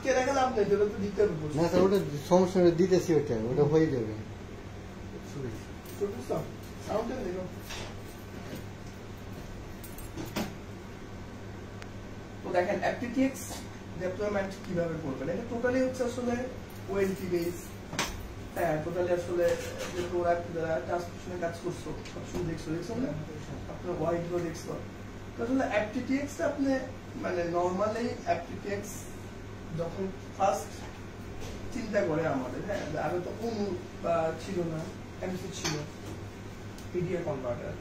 আটকে রাখা লাভ নেই, তোরা তো দিতে হবে। না স্যার ওটা সমস্যা নেই, দিতেছি, ওটা হয়ে যাবে। তো দেখেন অ্যাপটিটিএক্স ডেপ্লয়মেন্ট কিভাবে করবেন, এটা টোটালি হচ্ছে আসলে ওএলটি বেস। হ্যাঁ, টোটালি আসলে যে প্রোডাক্ট যারা ট্রান্সক্রিপশনে কাজ করছো সবসময় দেখছো না আপনার ওয়াইড রো দেখছো। তো আসলে অ্যাপটিটিএক্স আপনি মানে নর্মালি অ্যাপটিটিএক্স যখন ফার্স্ট চিন্তা করে আমাদের, হ্যাঁ আগে তো অনু বা ছিল না, এমসি ছিল, পিডিএ কনভার্টার।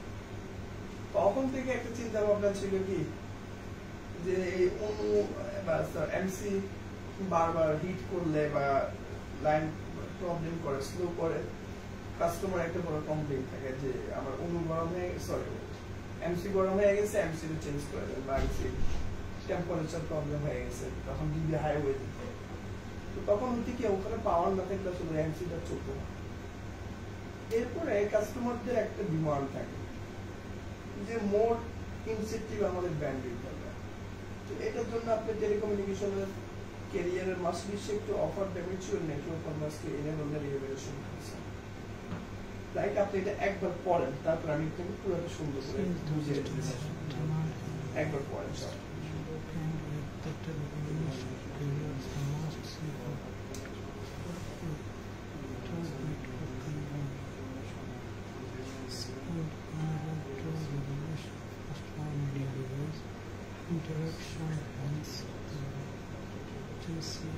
তখন থেকে একটা চিন্তা ভাবনা ছিল কি যে এই অনু বা এমসি বারবার হিট করলে বা লাইন প্রবলেম করে, স্লো করে, কাস্টমার একটা বড় কমপ্লেইন থাকে যে আমার অনু গরম হয়ে গেছে, সরি এমসি গরম হয়ে গেছে, এমসি চেঞ্জ করে দেন, বা এমসি টেম্পারেচার প্রবলেম হয়ে গেছে, তখন ডিবি হাই হয়ে যেত। তো তখন হচ্ছে কি ওখানে পাওয়ার না থাকলে আসলে এমসিটা চলতো না। এরপরে কাস্টমারদের একটা ডিমান্ড থাকে যে মোর ইনসেন্টিভ আমাদের ব্যান্ডউইথ দরকার। তো এটার জন্য আপনি টেলিকমিউনিকেশনের ক্যারিয়ারের মাস্ট বি একটু অফার দ্য মিউচুয়াল নেটওয়ার্ক কমার্সকে enable the revolution concept. Like আপনি এটা একবার পড়েন, তারপর আমি একটু পুরো সুন্দর করে বুঝিয়ে দিচ্ছি। একবার পড়েন সব। Interaction hence to see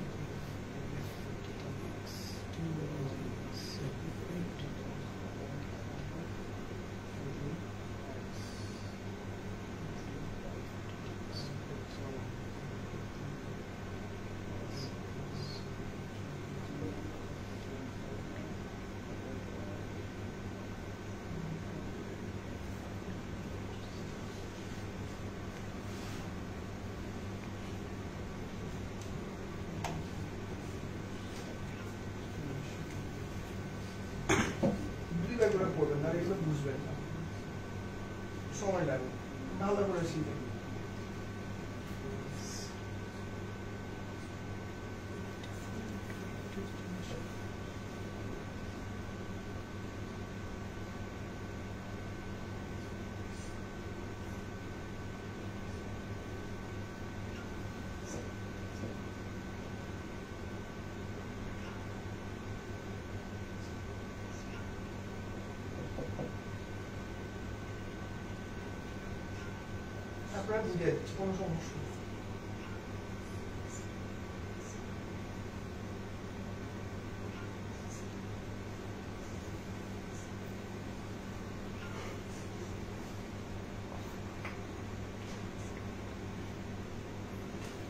পড়বেন না, এগুলো বুঝবেন না, সময় লাগবে, ভালো করে শিখবেন। আপনারা বুঝে যাচ্ছে, কোনো সমস্যা নেই।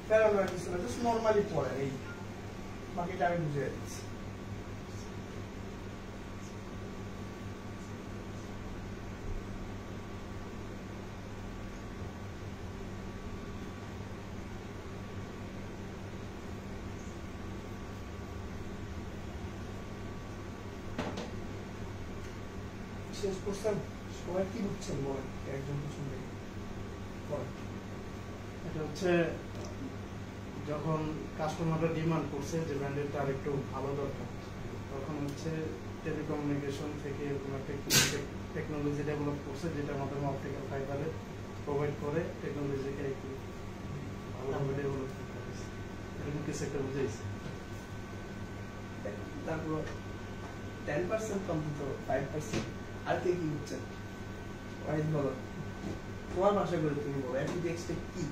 প্যারালাল কিছু না, জাস্ট নর্মালি পড়েন, এই বাকিটা আমি বুঝে যাচ্ছি। শেষ করছেন, সবাই কি বুঝছেন বলেন, একজন কিছু নেই। এটা হচ্ছে যখন কাস্টমাররা ডিমান্ড করছে যে ব্র্যান্ডেরটা আর একটু ভালো দরকার, তখন হচ্ছে টেলিকমিউনিকেশন থেকে এরকম একটা টেকনোলজি ডেভেলপ করছে যেটার মাধ্যমে অপটিক্যাল ফাইবারে প্রোভাইড করে টেকনোলজিকে একটু ভালোভাবে ডেভেলপ করতে হয়েছে। এরকম কিছু একটা বুঝাইছে। তারপর 10% কমপ্লিট 5%, আর কে কি বুঝছেন? ওয়াহিদ বলো, তোমার ভাষা করে তুমি বলো, অ্যাপটিটিএক্সটা কি,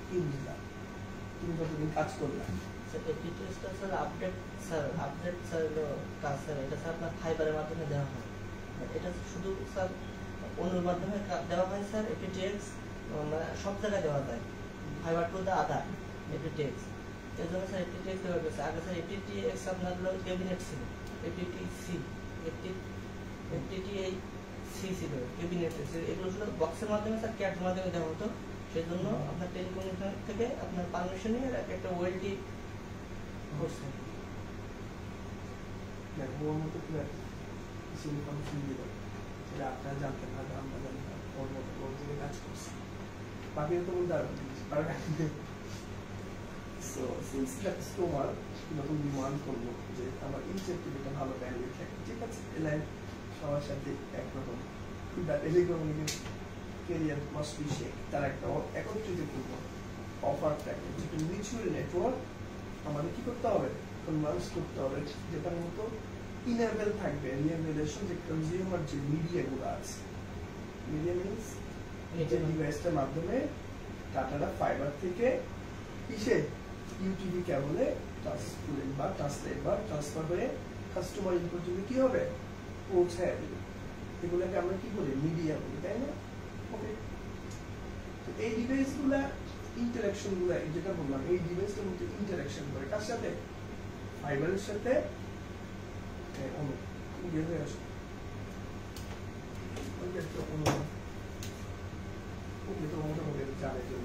কি বুঝলা, তুমি কতদিন কাজ করলা? স্যার অ্যাপটিটিএক্সটা স্যার আপডেট স্যার কাজ স্যার, এটা স্যার আপনার ফাইবারের মাধ্যমে দেওয়া হয়। এটা শুধু স্যার অনুর মাধ্যমে দেওয়া হয় স্যার। অ্যাপটিটিএক্স মানে সব জায়গায় দেওয়া যায়, ফাইবার টু দ্য আদার অ্যাপটিটিএক্স। এর জন্য স্যার অ্যাপটিটিএক্স দেওয়া গেছে। আগে স্যার অ্যাপটিটিএক্স আপনার ক্যাবিনেট ছিল, এফটিটিসি, এফটিটিসি ছিল, ক্যাবিনেট ছিল। এগুলো ছিল বক্সের মাধ্যমে স্যার, ক্যাটের মাধ্যমে দেওয়া হতো। সেই জন্য আপনার টেলিকমিউনিকেশন থেকে আপনার পারমিশন নিয়ে একটা ওয়েলটি করছে। ওর মতো কিছু ইনফরমেশন দিল সেটা আপনারা জানতে পারবে, আমরা জানি না, ওর মতো ওর দিকে কাজ করছে। বাকি তো বলতে পারবেন সো সিন্স কাস্টমার যখন ডিমান্ড করলো যে আমার ইনসেন্টিভটা ভালো ব্যান্ডউইথ থাকে, ঠিক আছে, এলাইন সবার সাথে একরকম telecommunication career must be shake, তার একটা একত্রিত করব অফারটাকে, যেটা মিউচুয়াল নেটওয়ার্ক আমাদের কি করতে হবে, কনভার্স করতে হবে, যেটার মতো ইনেবল থাকবে নিয়ার রিলেশন যে কনজিউমার যে মিডিয়াগুলো আছে, মিডিয়া মিনস যে ডিভাইসটার মাধ্যমে ডাটাটা ফাইবার থেকে কিসে ইউটিভি কেবলে ট্রান্সফার বা ট্রান্সলেট বা ট্রান্সফার হয়ে কাস্টমার ইনপুট যদি কি হবে পৌঁছায় দেবে, এগুলোকে আমরা কি বলি মিডিয়া বলি, তাই না? ওকে, তো এই ডিভাইসগুলা ইন্টারাকশন গুলা যেটা বললাম, এই ডিভাইসটার মধ্যে ইন্টারাকশন করে কার সাথে, ফাইবারের সাথে হয়ে আসে জানে জন্য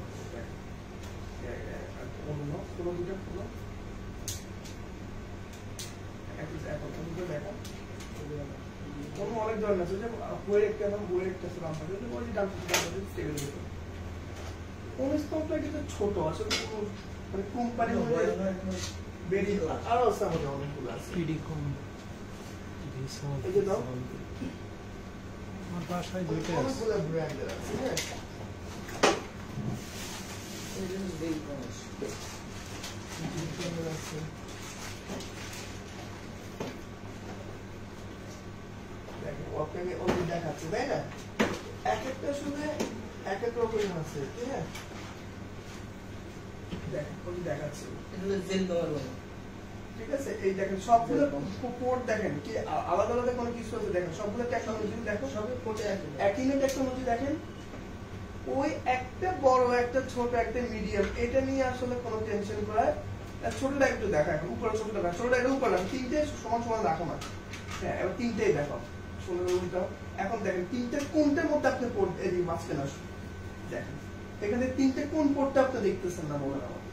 কোনো দুটো কোনো দেখা কোনো অনেক ধরনের আছে, যে বইয়ের একটা নাম বইয়ের একটা নাম থাকে, ওই যে ডান টেবিল কোন স্তরটা যেটা ছোট আসলে কোনো মানে কোম্পানির মধ্যে বেরিয়ে আরো আছে আমাদের অনেকগুলো আছে। পিডিকম এই যে দাও আমার বাসায় দুইটা আছে। অনেকগুলো ব্র্যান্ডের আছে, হ্যাঁ এই জিনিস বের করা আছে। দেখেন ওখানে ওই দেখাচ্ছে, তাই না? এক একটা শুনে এক এক রকম আছে, ঠিক আছে? দেখেন ওই দেখাচ্ছে, এটা জেল দেওয়ার ঠিক আছে? এই দেখেন সবগুলো পোর্ট দেখেন কি আলাদা আলাদা কোনো কিছু আছে, দেখেন সবগুলো টেকনোলজি দেখো, সবই পোর্টে একই না টেকনোলজি। দেখেন ওই একটা বড় একটা ছোট একটা মিডিয়াম, এটা নিয়ে আসলে কোনো টেনশন করার, ছোটটা একটু দেখা, এখন উপরে ছোটটা দেখা, ছোটটা একটু উপরে রাখো, তিনটে সমান সমান রাখো না, হ্যাঁ এবার তিনটেই দেখো, ষোলো উল্টাও। এখন দেখেন তিনটে কোনটার মধ্যে আপনি পোর্ট এদিকে মাঝখানে আসুন, দেখেন এখানে তিনটে কোন পোর্টটা আপনি দেখতেছেন না, বলেন আমাকে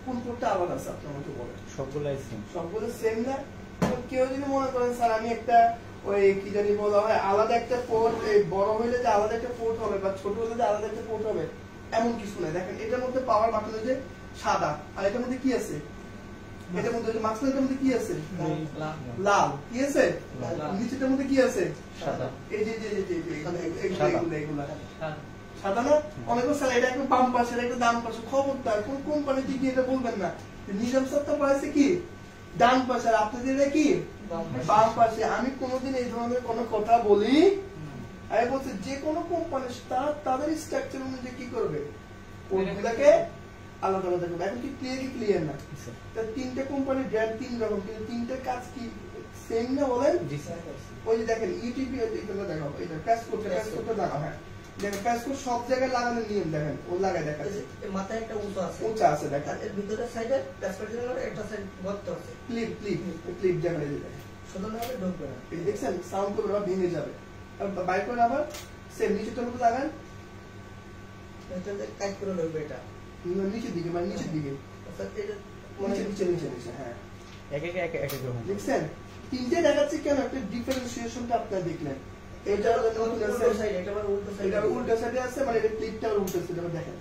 কোন পোর্টটা আলাদা আছে, আপনি আমাকে বলেন। সবগুলো সেম না? কেউ যদি মনে করেন স্যার আমি একটা ওই কি জানি বলা হয় আলাদা একটা পোর্ট, বড় হইলে যে আলাদা একটা পোর্ট হবে বা ছোট হলে যে আলাদা একটা পোর্ট হবে, এমন কিছু নাই। দেখেন এটার মধ্যে পাওয়ার বাটন যে সাদা, আর এটার মধ্যে কি আছে, এটার মধ্যে মাঝখানটার মধ্যে কি আছে লাল, কি আছে নিচেটার মধ্যে কি আছে সাদা। এই যে এগুলা সাদা না? অনেক স্যার এটা একটু বাম পাশে একটা ডান পাশে, খবরদার কোন কোম্পানি দিকে এটা বলবেন না। নিজাম সত্তা পাশে কি ডান পাশে, আর আপনাদের এটা কি বাম পাশে। আমি কোনোদিন এই ধরনের কোনো কথা বলি আমি বলছি যে কোনো কোম্পানি তাদের স্ট্রাকচার অনুযায়ী কি করবে, কোনগুলোকে আলাদা আলাদা করবে। এখন কি ক্লিয়ার না? তিনটে কোম্পানির ব্র্যান্ড তিন রকম, কিন্তু তিনটে কাজ কি সেম না বলেন? ওই যে দেখেন ইউটিপি এটা দেখাও, এটা প্যাসপোর্টটা দেখাও, হ্যাঁ দেখেন প্যাসপোর্ট সব জায়গায় লাগানোর নিয়ম দেখেন ও লাগায় দেখাচ্ছে, মাথায় একটা উঁচা আছে দেখেন, এর ভিতরে সাইডে প্যাসপোর্টের জন্য একটা সাইড গর্ত আছে, ক্লিপ জায়গায় দেখেন সাধারণভাবে ঢুকবে না। এই দেখছেন সাউন্ড করবে বা ভেঙে যাবে, বাইর করে আবার সেম নিচেটার মধ্যে লাগান, এটাতে কাজ করে ঢুকবে, এটা নিচের দিকে মানে নিচের দিকে নিচে, হ্যাঁ দেখছেন তিনটে দেখাচ্ছে কেন, একটা ডিফারেন্সিয়েশনটা আপনারা দেখলেন। এটা উল্টা সাইডে আছে, মানে এটা ক্লিপটা উল্টা সাইডে দেখেন,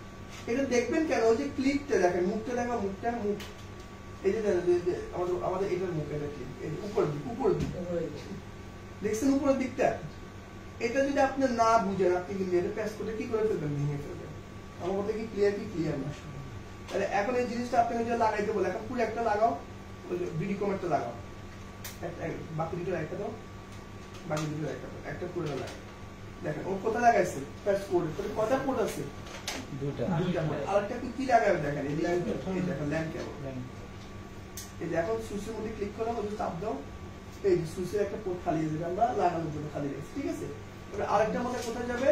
এটা দেখবেন কেন, ওই যে ক্লিপটা দেখেন, মুখটা দেখা, মুখ এই যে আমাদের এটার মুখ, এটা ক্লিপ উপর দিক দেখছেন উপরের দিকটা। এটা যদি আপনি না বুঝেন, আপনি কিন্তু এটা প্যাস করে কি করে ফেলবেন, ভেঙে ফেলবেন। আমার কথা কি ক্লিয়ার না? তাহলে এখন এই জিনিসটা আপনাকে যে লাগাইতে বলে, এখন পুরো একটা লাগাও, ওই যে বিডিকম একটা লাগাও, বাকি দুটো একটা দাও, বাকি দুটো একটা পুরো লাগাও। দেখেন ও কোথায় লাগাইছে প্যাস কোড, কটা কোড আছে, দুইটা। আরেকটা কি লাগাবে দেখেন, এই দেখেন ল্যাম্প কেবল, এই যে এখন সুইচের মধ্যে ক্লিক করলাম, ওই চাপ দাও, এই যে সুইচের একটা পোর্ট খালি আছে, আমরা লাগানোর জন্য খালি রেখেছি, ঠিক আছে? আরেকটা মাথা কোথায় যাবে,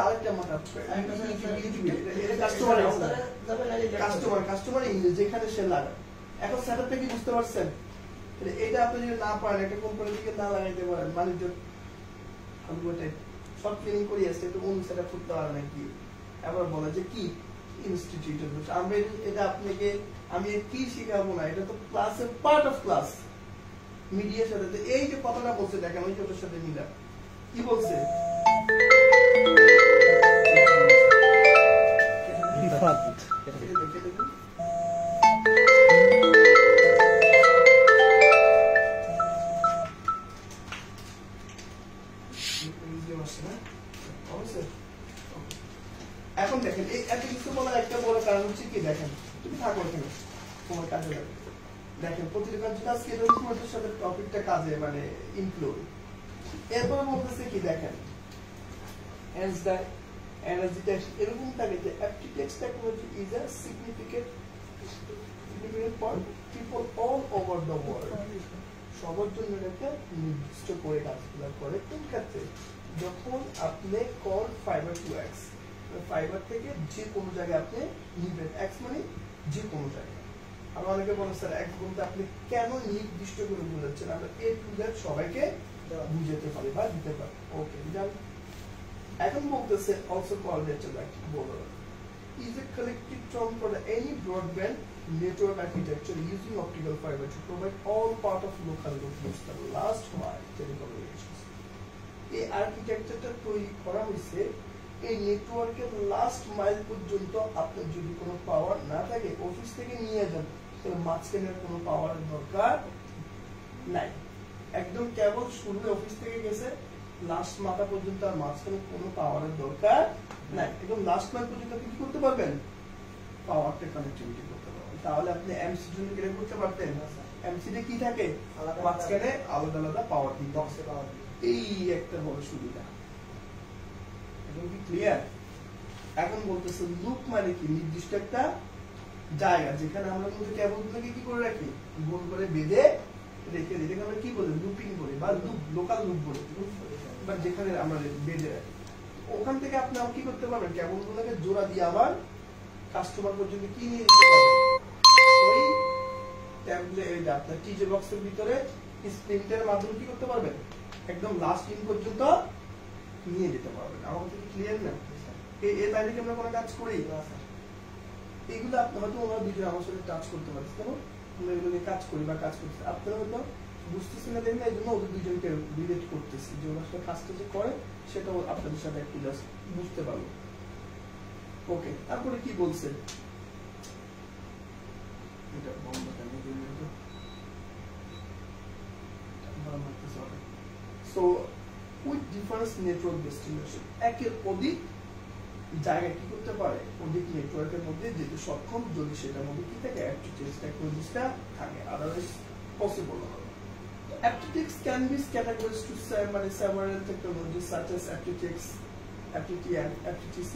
আরেকটা মাথা কাস্টমার ইংলিশ যেখানে সে লাগায়। এখন সেটআপটা কি বুঝতে পারছেন? এটা আপনি যদি না পারেন, একটা কোম্পানি থেকে না লাগাইতে পারেন, বাণিজ্য সব ট্রেনিং করি আসছে, একটু অন্য সেটআপ করতে পারে নাকি, আবার বলে যে কি ইনস্টিটিউট, আমরা এটা আপনাকে আমি কি শিখাবো না, এটা তো ক্লাসের পার্ট অফ ক্লাস। মিডিয়ার সাথে এই যে কথাটা বলছে দেখেন, ওই কথার সাথে মিলা কি বলছে, আরাফাত দেখে দেখুন এখন দেখেন এই এত কিছু বলার একটা বড় কারণ হচ্ছে কি দেখেন তুমি থাকো এখানে তোমার কাজে লাগে দেখেন প্রতিটা যদি আজকে তোমাদের সাথে টপিকটা কাজে মানে ইনক্লুড এরপর বলতেছে কি দেখেন hence the energy text এরকম থাকে যে FTTX technology is a significant for people all over the world সবার জন্য একটা নির্দিষ্ট করে কাজগুলো করে কোন ক্ষেত্রে যখন আপনি call fibre to X fibre থেকে যে কোনো জায়গায় আপনি নিবেন এক্স মানে যে কোনো জায়গায় আর অনেকে বলে স্যার এক্স বলতে আপনি কেন নির্দিষ্ট করে বোঝাচ্ছেন আমরা এ টু জেড সবাইকে বুঝাতে পারি বা দিতে পারি ওকে জান এখন বলতেছে also called border is a collective term for any broadband network architecture using optical fiber to provide all part of local locations the last mile telecommunications এই আর্কিটেকচারটা তৈরি করা হয়েছে এই নেটওয়ার্কের লাস্ট মাইল পর্যন্ত আপনার যদি কোনো পাওয়ার না থাকে অফিস থেকে নিয়ে যান তাহলে মাঝখানের কোনো পাওয়ারের দরকার নাই একদম কেবল শুরু অফিস থেকে গেছে লাস্ট মাথা পর্যন্ত আর মাঝখানে কোনো পাওয়ারের দরকার নাই একদম লাস্ট মাইল পর্যন্ত আপনি কি করতে পারবেন পাওয়ারটা কানেক্টিভিটি করতে পারবেন তাহলে আপনি এমসি জন্য কি করতে পারতেন এমসি তে কি থাকে মাঝখানে আলাদা আলাদা পাওয়ার দিতে এই একটা বড় সুবিধা একদম কি ক্লিয়ার এখন বলতেছে লুপ মানে কি নির্দিষ্ট একটা জায়গা যেখানে আমরা কিন্তু কেবলগুলোকে কি করে রাখি গোল করে বেঁধে রেখে দিই এটাকে আমরা কি বলি লুপিং বলি বা লুপ লোকাল লুপ বলি বা যেখানে আমরা বেঁধে রাখি ওখান থেকে আপনি কি করতে পারবেন কেবলগুলোকে জোড়া দিয়ে আবার কাস্টমার পর্যন্ত কি নিয়ে যেতে পারবেন ওই ট্যাবলেট আপনার টিজে বক্সের ভিতরে স্প্রিন্টের মাধ্যমে কি করতে পারবেন একদম লাস্ট ইন পর্যন্ত নিয়ে যেতে পারবেন আমাদের কি ক্লিয়ার না এই লাইনে কি আমরা কোনো কাজ করি এইগুলো আপনি হয়তো ওরা দুজন আমার সাথে টাচ করতে পারছি কেন আমরা এগুলো নিয়ে কাজ করি বা কাজ করছি আপনারা হয়তো বুঝতেছি না দেখবেন এই জন্য ওদের দুজনকে রিলেট করতেছি যে ওনার সাথে কাজটা যে করে সেটাও আপনাদের সাথে একটু জাস্ট বুঝতে পারবো ওকে তারপরে কি বলছে এটা বন্ধ কেন দিন So, with different network destination, একের অধিক জায়গা কি করতে পারে অধিক নেটওয়ার্কের মধ্যে যেতে সক্ষম যদি সেটার মধ্যে কি থাকে FTTX টেকনোলজিটা থাকে আদারওয়াইজ পসিবল হবে FTTX can be categorized to several technologies such as FTTX, FTTN, FTTC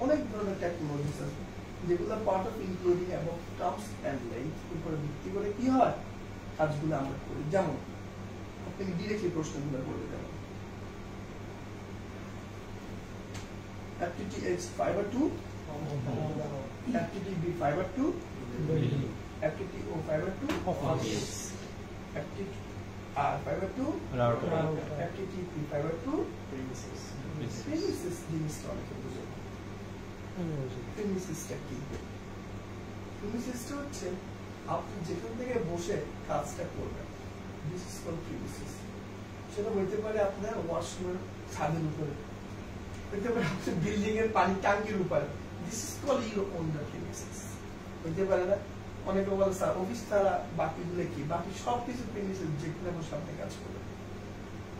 অনেক ধরনের টেকনোলজিস আছে যেগুলো part of including about terms and length উপর ভিত্তি করে কি হয় কাজগুলো আমরা করি যেমন আপনি ডিরেক্টলি প্রশ্নগুলো বলে দেবেন FTTX fiber to FTTB fiber to FTTO fiber to office FTTR fiber to router FTTP fiber to premises জিনিসটা অনেক বুঝে প্রিমিসিসটা কি প্রিমিসিসটা হচ্ছে আপনি যেখান থেকে বসে কাজটা করবেন দিস ইজ কল্ড প্রিমিসিস সেটা হইতে পারে আপনার ওয়াশরুমের ছাদের উপরে হইতে পারে আপনার বিল্ডিং এর পানি ট্যাঙ্কির উপরে this is called your own the premises হইতে পারে না অনেকে বলে স্যার অফিস ছাড়া বাকিগুলো কি বাকি সব কিছু প্রিমিসিস যেখানে বসে আপনি কাজ করবেন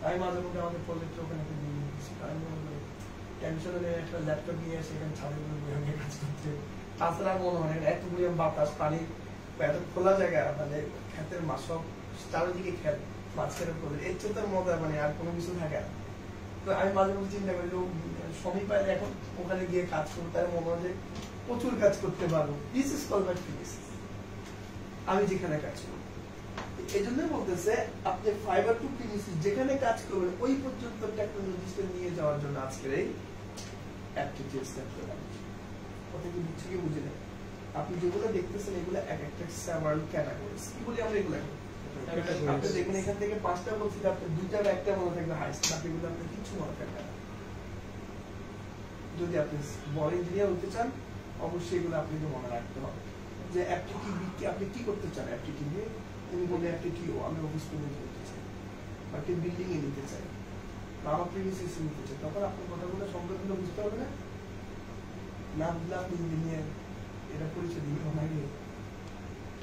আমি মাঝে মধ্যে আমাদের প্রজেক্টে ওখানে একটা বিল্ডিং দিচ্ছি আমি মনে করি টেনশনে একটা ল্যাপটপ নিয়ে এসে এখানে ছাদের উপরে বসে কাজ করতে তাছাড়া মনে হয় এত পরিমাণ বাতাস পানি এত খোলা জায়গা মানে ক্ষেতের মাছ সব চারিদিকে খেত মাঝখানে প্রজেক্ট এর চেয়ে তার মজা মানে আর কোনো কিছু থাকে না তো আমি মাঝে মাঝে চিন্তা করি সময় পাইলে এখন ওখানে গিয়ে কাজ করবো তাই মনে হয় যে প্রচুর কাজ করতে পারবো this is called my premises আমি যেখানে কাজ করবো এই জন্য বলতেছে আপনি ফাইবার টু প্রিমিসিস যেখানে কাজ করবেন ওই পর্যন্ত টেকনোলজিটা নিয়ে যাওয়ার জন্য আজকের এই FTTX টেকনোলজি কথা কি বুঝছে কি বুঝে নেই আপনি যেগুলো দেখতেছেন এগুলো এক একটা সেভারাল ক্যাটাগরিজ কি বলি আমরা এগুলো আপনি দেখবেন এখান থেকে 5টা বলছি আপনি 2টা বা একটা মনে থাকবে হাইস্ট বাকিগুলো আপনি কিছু মনে থাকবে না যদি আপনি বড় ইঞ্জিনিয়ার হতে চান অবশ্যই এগুলো আপনাকে মনে রাখতে হবে যে FTTB কি আপনি কি করতে চান FTTB উনি বলে FTTO আমি অফিস করে নিতে চাই বা একটা বিল্ডিং এ নিতে চাই বা আমার প্রিমিসিস নিতে চাই তখন আপনার কথাগুলো সম্পূর্ণ বুঝতে হবে না বুঝলে আপনি ইঞ্জিনিয়ার এটা পরিচয় দিই অনলাইনে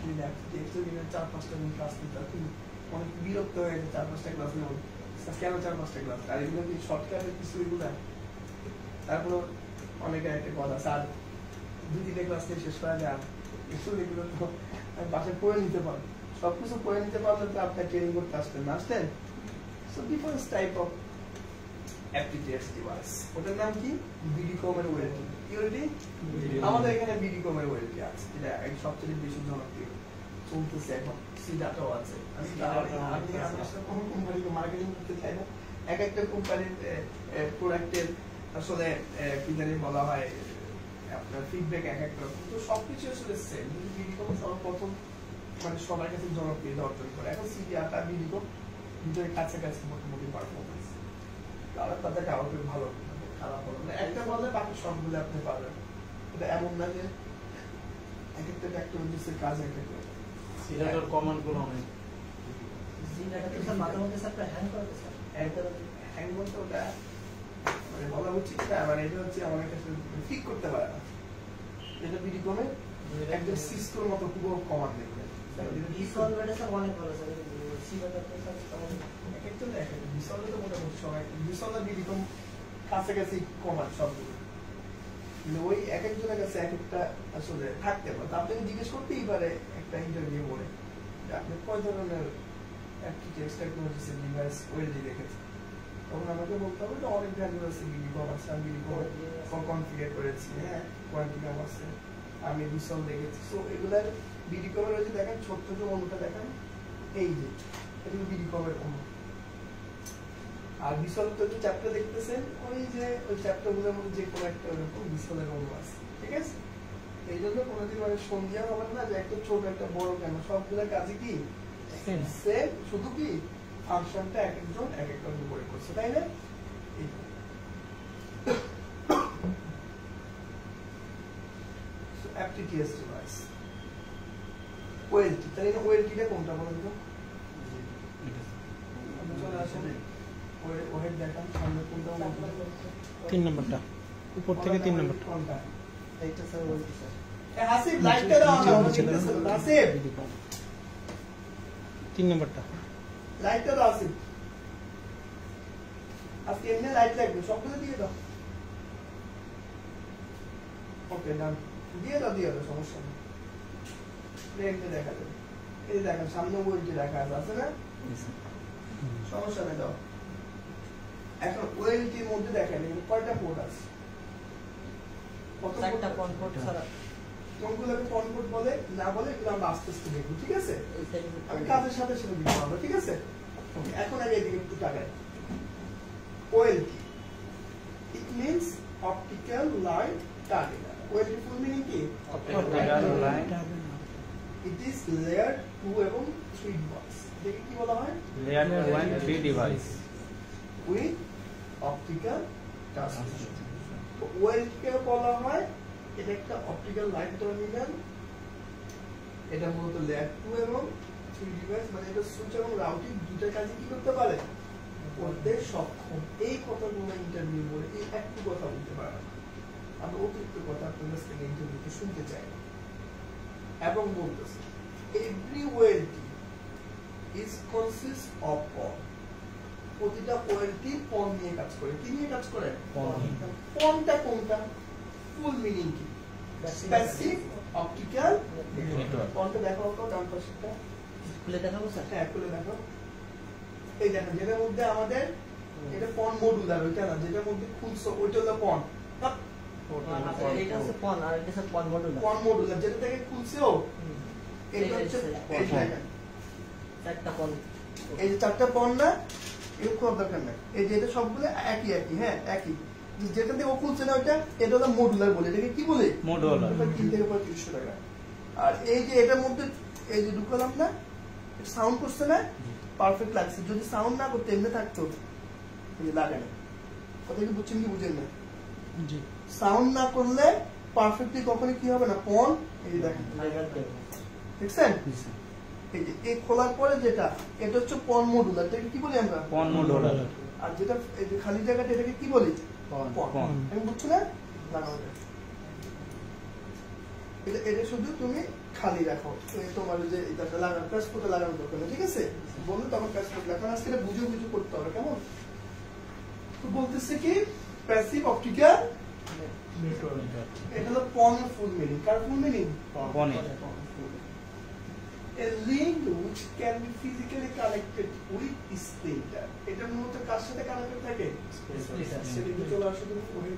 দিনে 4-5টা দিন ক্লাস নিতে তুমি অনেক বিরক্ত হয়ে গেছে 4-5টা ক্লাস নেব কেন 4-5টা ক্লাস আর এগুলো কি শর্টকাটের কিছু এগুলো তারপর অনেকে একটা কথা স্যার 2-3 ক্লাস নিয়ে শেষ করা যায় এগুলো তো বাসায় পড়ে নিতে পারবো সবকিছু পড়ে নিতে পারলে তো আপনার ট্রেনিং করতে আসতেন না আসতেন so different type of FTTX device ওটার নাম কি বিডিকম এর ওয়েলটি কি ওয়েলটি আমাদের এখানে বিডিকম এর ওয়েলটি আছে এটা সবচেয়ে বেশি জনপ্রিয় চলতেছে এখন সিডাটাও আছে আমি আসলে কোন কোম্পানিকে মার্কেটিং করতে চাই না এক একটা কোম্পানির প্রোডাক্টের আসলে কি জানি বলা হয় আপনার ফিডব্যাক এক এক রকম তো সবকিছু আসলে সেম কিন্তু বিডিকম সর্বপ্রথম মানে সবার কাছে জনপ্রিয়তা অর্জন করে এখন সিডিআটা বিডিকম দুটোর কাছাকাছি মোটামুটি পারফরমেন্স তারা তাদের আউটপুট ভালো খারাপ হলো না একটা বললে বাকি সবগুলো আপনি পাবেন এটা এমন না যে এক একটা টেকনোলজিসের কাজ এক এক সিলেক্টর কমান্ড গুলো অনেক জিনাটা তো স্যার মাঝে মধ্যে স্যার হ্যাং করে স্যার হ্যাং বলতে ওটা মানে বলা উচিত না মানে এটা হচ্ছে আমার কাছে ঠিক করতে পারে না এটা বিডিকমে একদম সিস্টোর মতো পুরো কমান্ড দেখবে বিসল এটা স্যার অনেক ভালো স্যার সিবাটা তো স্যার এক একটা না এক একটা বিসলে তো মোটামুটি সবাই বিসলে বিডিকম কাছাকাছি কমান্ড সবগুলো ওই এক একজনের কাছে এক একটা আসলে থাকতে পারে আপনাকে জিজ্ঞেস করতেই পারে একটা ইন্টারভিউ বলে যে আপনি কয় ধরনের FTTX টেকনোলজিসের ডিভাইস ওয়েলডি দেখেছেন তখন আমাকে বলতে হবে যে অনেক ভ্যালু আছে বিডিকম আছে আমি বিডিকম কনফিগার করেছি হ্যাঁ কোয়ান্টিকাম আছে আমি বিসল দেখেছি সো এগুলার বিডিকমের ওই যে দেখেন ছোট্ট যে অনুটা দেখেন এই যে এগুলো বিডিকমের অনু আর বিসল তো যে চ্যাপ্টার দেখতেছেন ওই যে ওই চ্যাপ্টারগুলোর মধ্যে যে কোনো একটা ওরকম বিসলের অনু আছে ঠিক আছে এই জন্য কোনোদিন মানে সন্ধ্যা হবে না যে একটা ছোট একটা বড় কেন সবগুলোর কাজে কি সেম শুধু কি ফাংশনটা এক একজন এক একটা উপরে করছে তাই না FTTX ডিভাইস ওয়েলটি তাহলে ওয়েলটিটা কোনটা বলুন তো চলে আসেন ওয়েল দেখান সামনে কোনটা 3 নম্বরটা উপর থেকে 3 নম্বরটা কোনটা এইটা স্যার বলছি স্যার হাসিব লাইটটা দাও না হাসিব 3 নম্বরটা লাইটটা দাও হাসিব আজকে এমনি লাইট লাগবে সবগুলো দিয়ে দাও ওকে ডান দিয়ে দাও সমস্যা নেই প্লেনটা দেখা যাবে এই দেখেন সামনে ওয়েলটি দেখা আছে না সমস্যা নেই দাও এখন ওয়েলটির মধ্যে দেখেন কয়টা পোর্ট আছে চারটা পোর্ট স্যার কোনগুলোকে পোর্ট বলে না বলে এগুলো আমরা আস্তে আস্তে দেখবো ঠিক আছে আমি কাজের সাথে সাথে দিব আমরা ঠিক আছে এখন আগে এদিকে একটু তাকাই OLT it means optical light terminal OLT full meaning কি optical light it is layer 2 এবং 3 ডিভাইস দেখি কি বলা হয় layer 2 and 3 device with optical transmission তো ওয়েলকে বলা হয় এটা একটা অপটিক্যাল লাইট টার্মিনাল এটা মূলত লেয়ার 2 এবং 3 ডিভাইস মানে এটা সুইচ এবং রাউটিং দুটো কাজে কি করতে পারে করতে সক্ষম এই কথাগুলো ইন্টারভিউ বলে এই একটু কথা বলতে পারে আমরা অতিরিক্ত কথা আপনাদের কাছ থেকে ইন্টারভিউতে শুনতে চাই না এবং বলতেছে এভরি ওয়েলটি ইজ কনসিস্ট অফ পন প্রতিটা ওয়েলটি পন নিয়ে কাজ করে কি নিয়ে কাজ করে পনটা কোনটা ফুল মিনিং কি প্যাসিভ অপটিক্যাল নেটওয়ার্ক পনটা দেখো তো ডান পাশেরটা খুলে দেখাবো স্যার হ্যাঁ খুলে দেখো এই দেখেন যেটার মধ্যে আমাদের এটা পন মডুলার ওইটা না যেটার মধ্যে খুলছো ওইটা হলো পন এটা হচ্ছে পন আর এটা হচ্ছে পন মডুলার পন মডুলার যেটা থেকে খুলছো এটা হচ্ছে এই দেখেন চারটা পন এই যে চারটা পন না এর খুব দরকার নাই এই যে এটা সবগুলো একই একই হ্যাঁ একই যেটা দিয়ে ও খুলছে না ওইটা এটা হলো মডুলার বলে এটাকে কি বলে মডুলার এটা 3 থেকে 3500 টাকা আর এই যে এটার মধ্যে এই যে ঢুকালাম না সাউন্ড করছে না পারফেক্ট লাগছে যদি সাউন্ড না করতে এমনি থাকতো এই লাগে না কথা কি বুঝছেন কি বুঝেন না জি সাউন্ড না করলে পারফেক্টলি কখনো কি হবে না পন এই দেখেন দেখছেন এই যে এই খোলার পরে যেটা এটা হচ্ছে পন মডুলার এটাকে কি বলি আমরা পন মডুলার আর যেটা এই যে খালি জায়গাটা এটাকে কি বলি পন আমি বুঝছো না জানো এটা শুধু তুমি খালি রাখো, তুমি তোমার যে এটা লাগানো প্যাসপোর্টে লাগানো দরকার নেই, ঠিক আছে? বললো তখন প্যাসপোর্ট লাগানো, আজকে এটা বুঝে বুঝে করতে হবে, কেমন? তো বলতেছে কি প্যাসিভ অপটিক্যাল এটা হলো পন full meaning, car full meaning? A link which can be physically connected with splitter. এটা মূলত কার সাথে কানেক্টেড থাকে? স্প্লিটার। চলে আসো তুমি ওই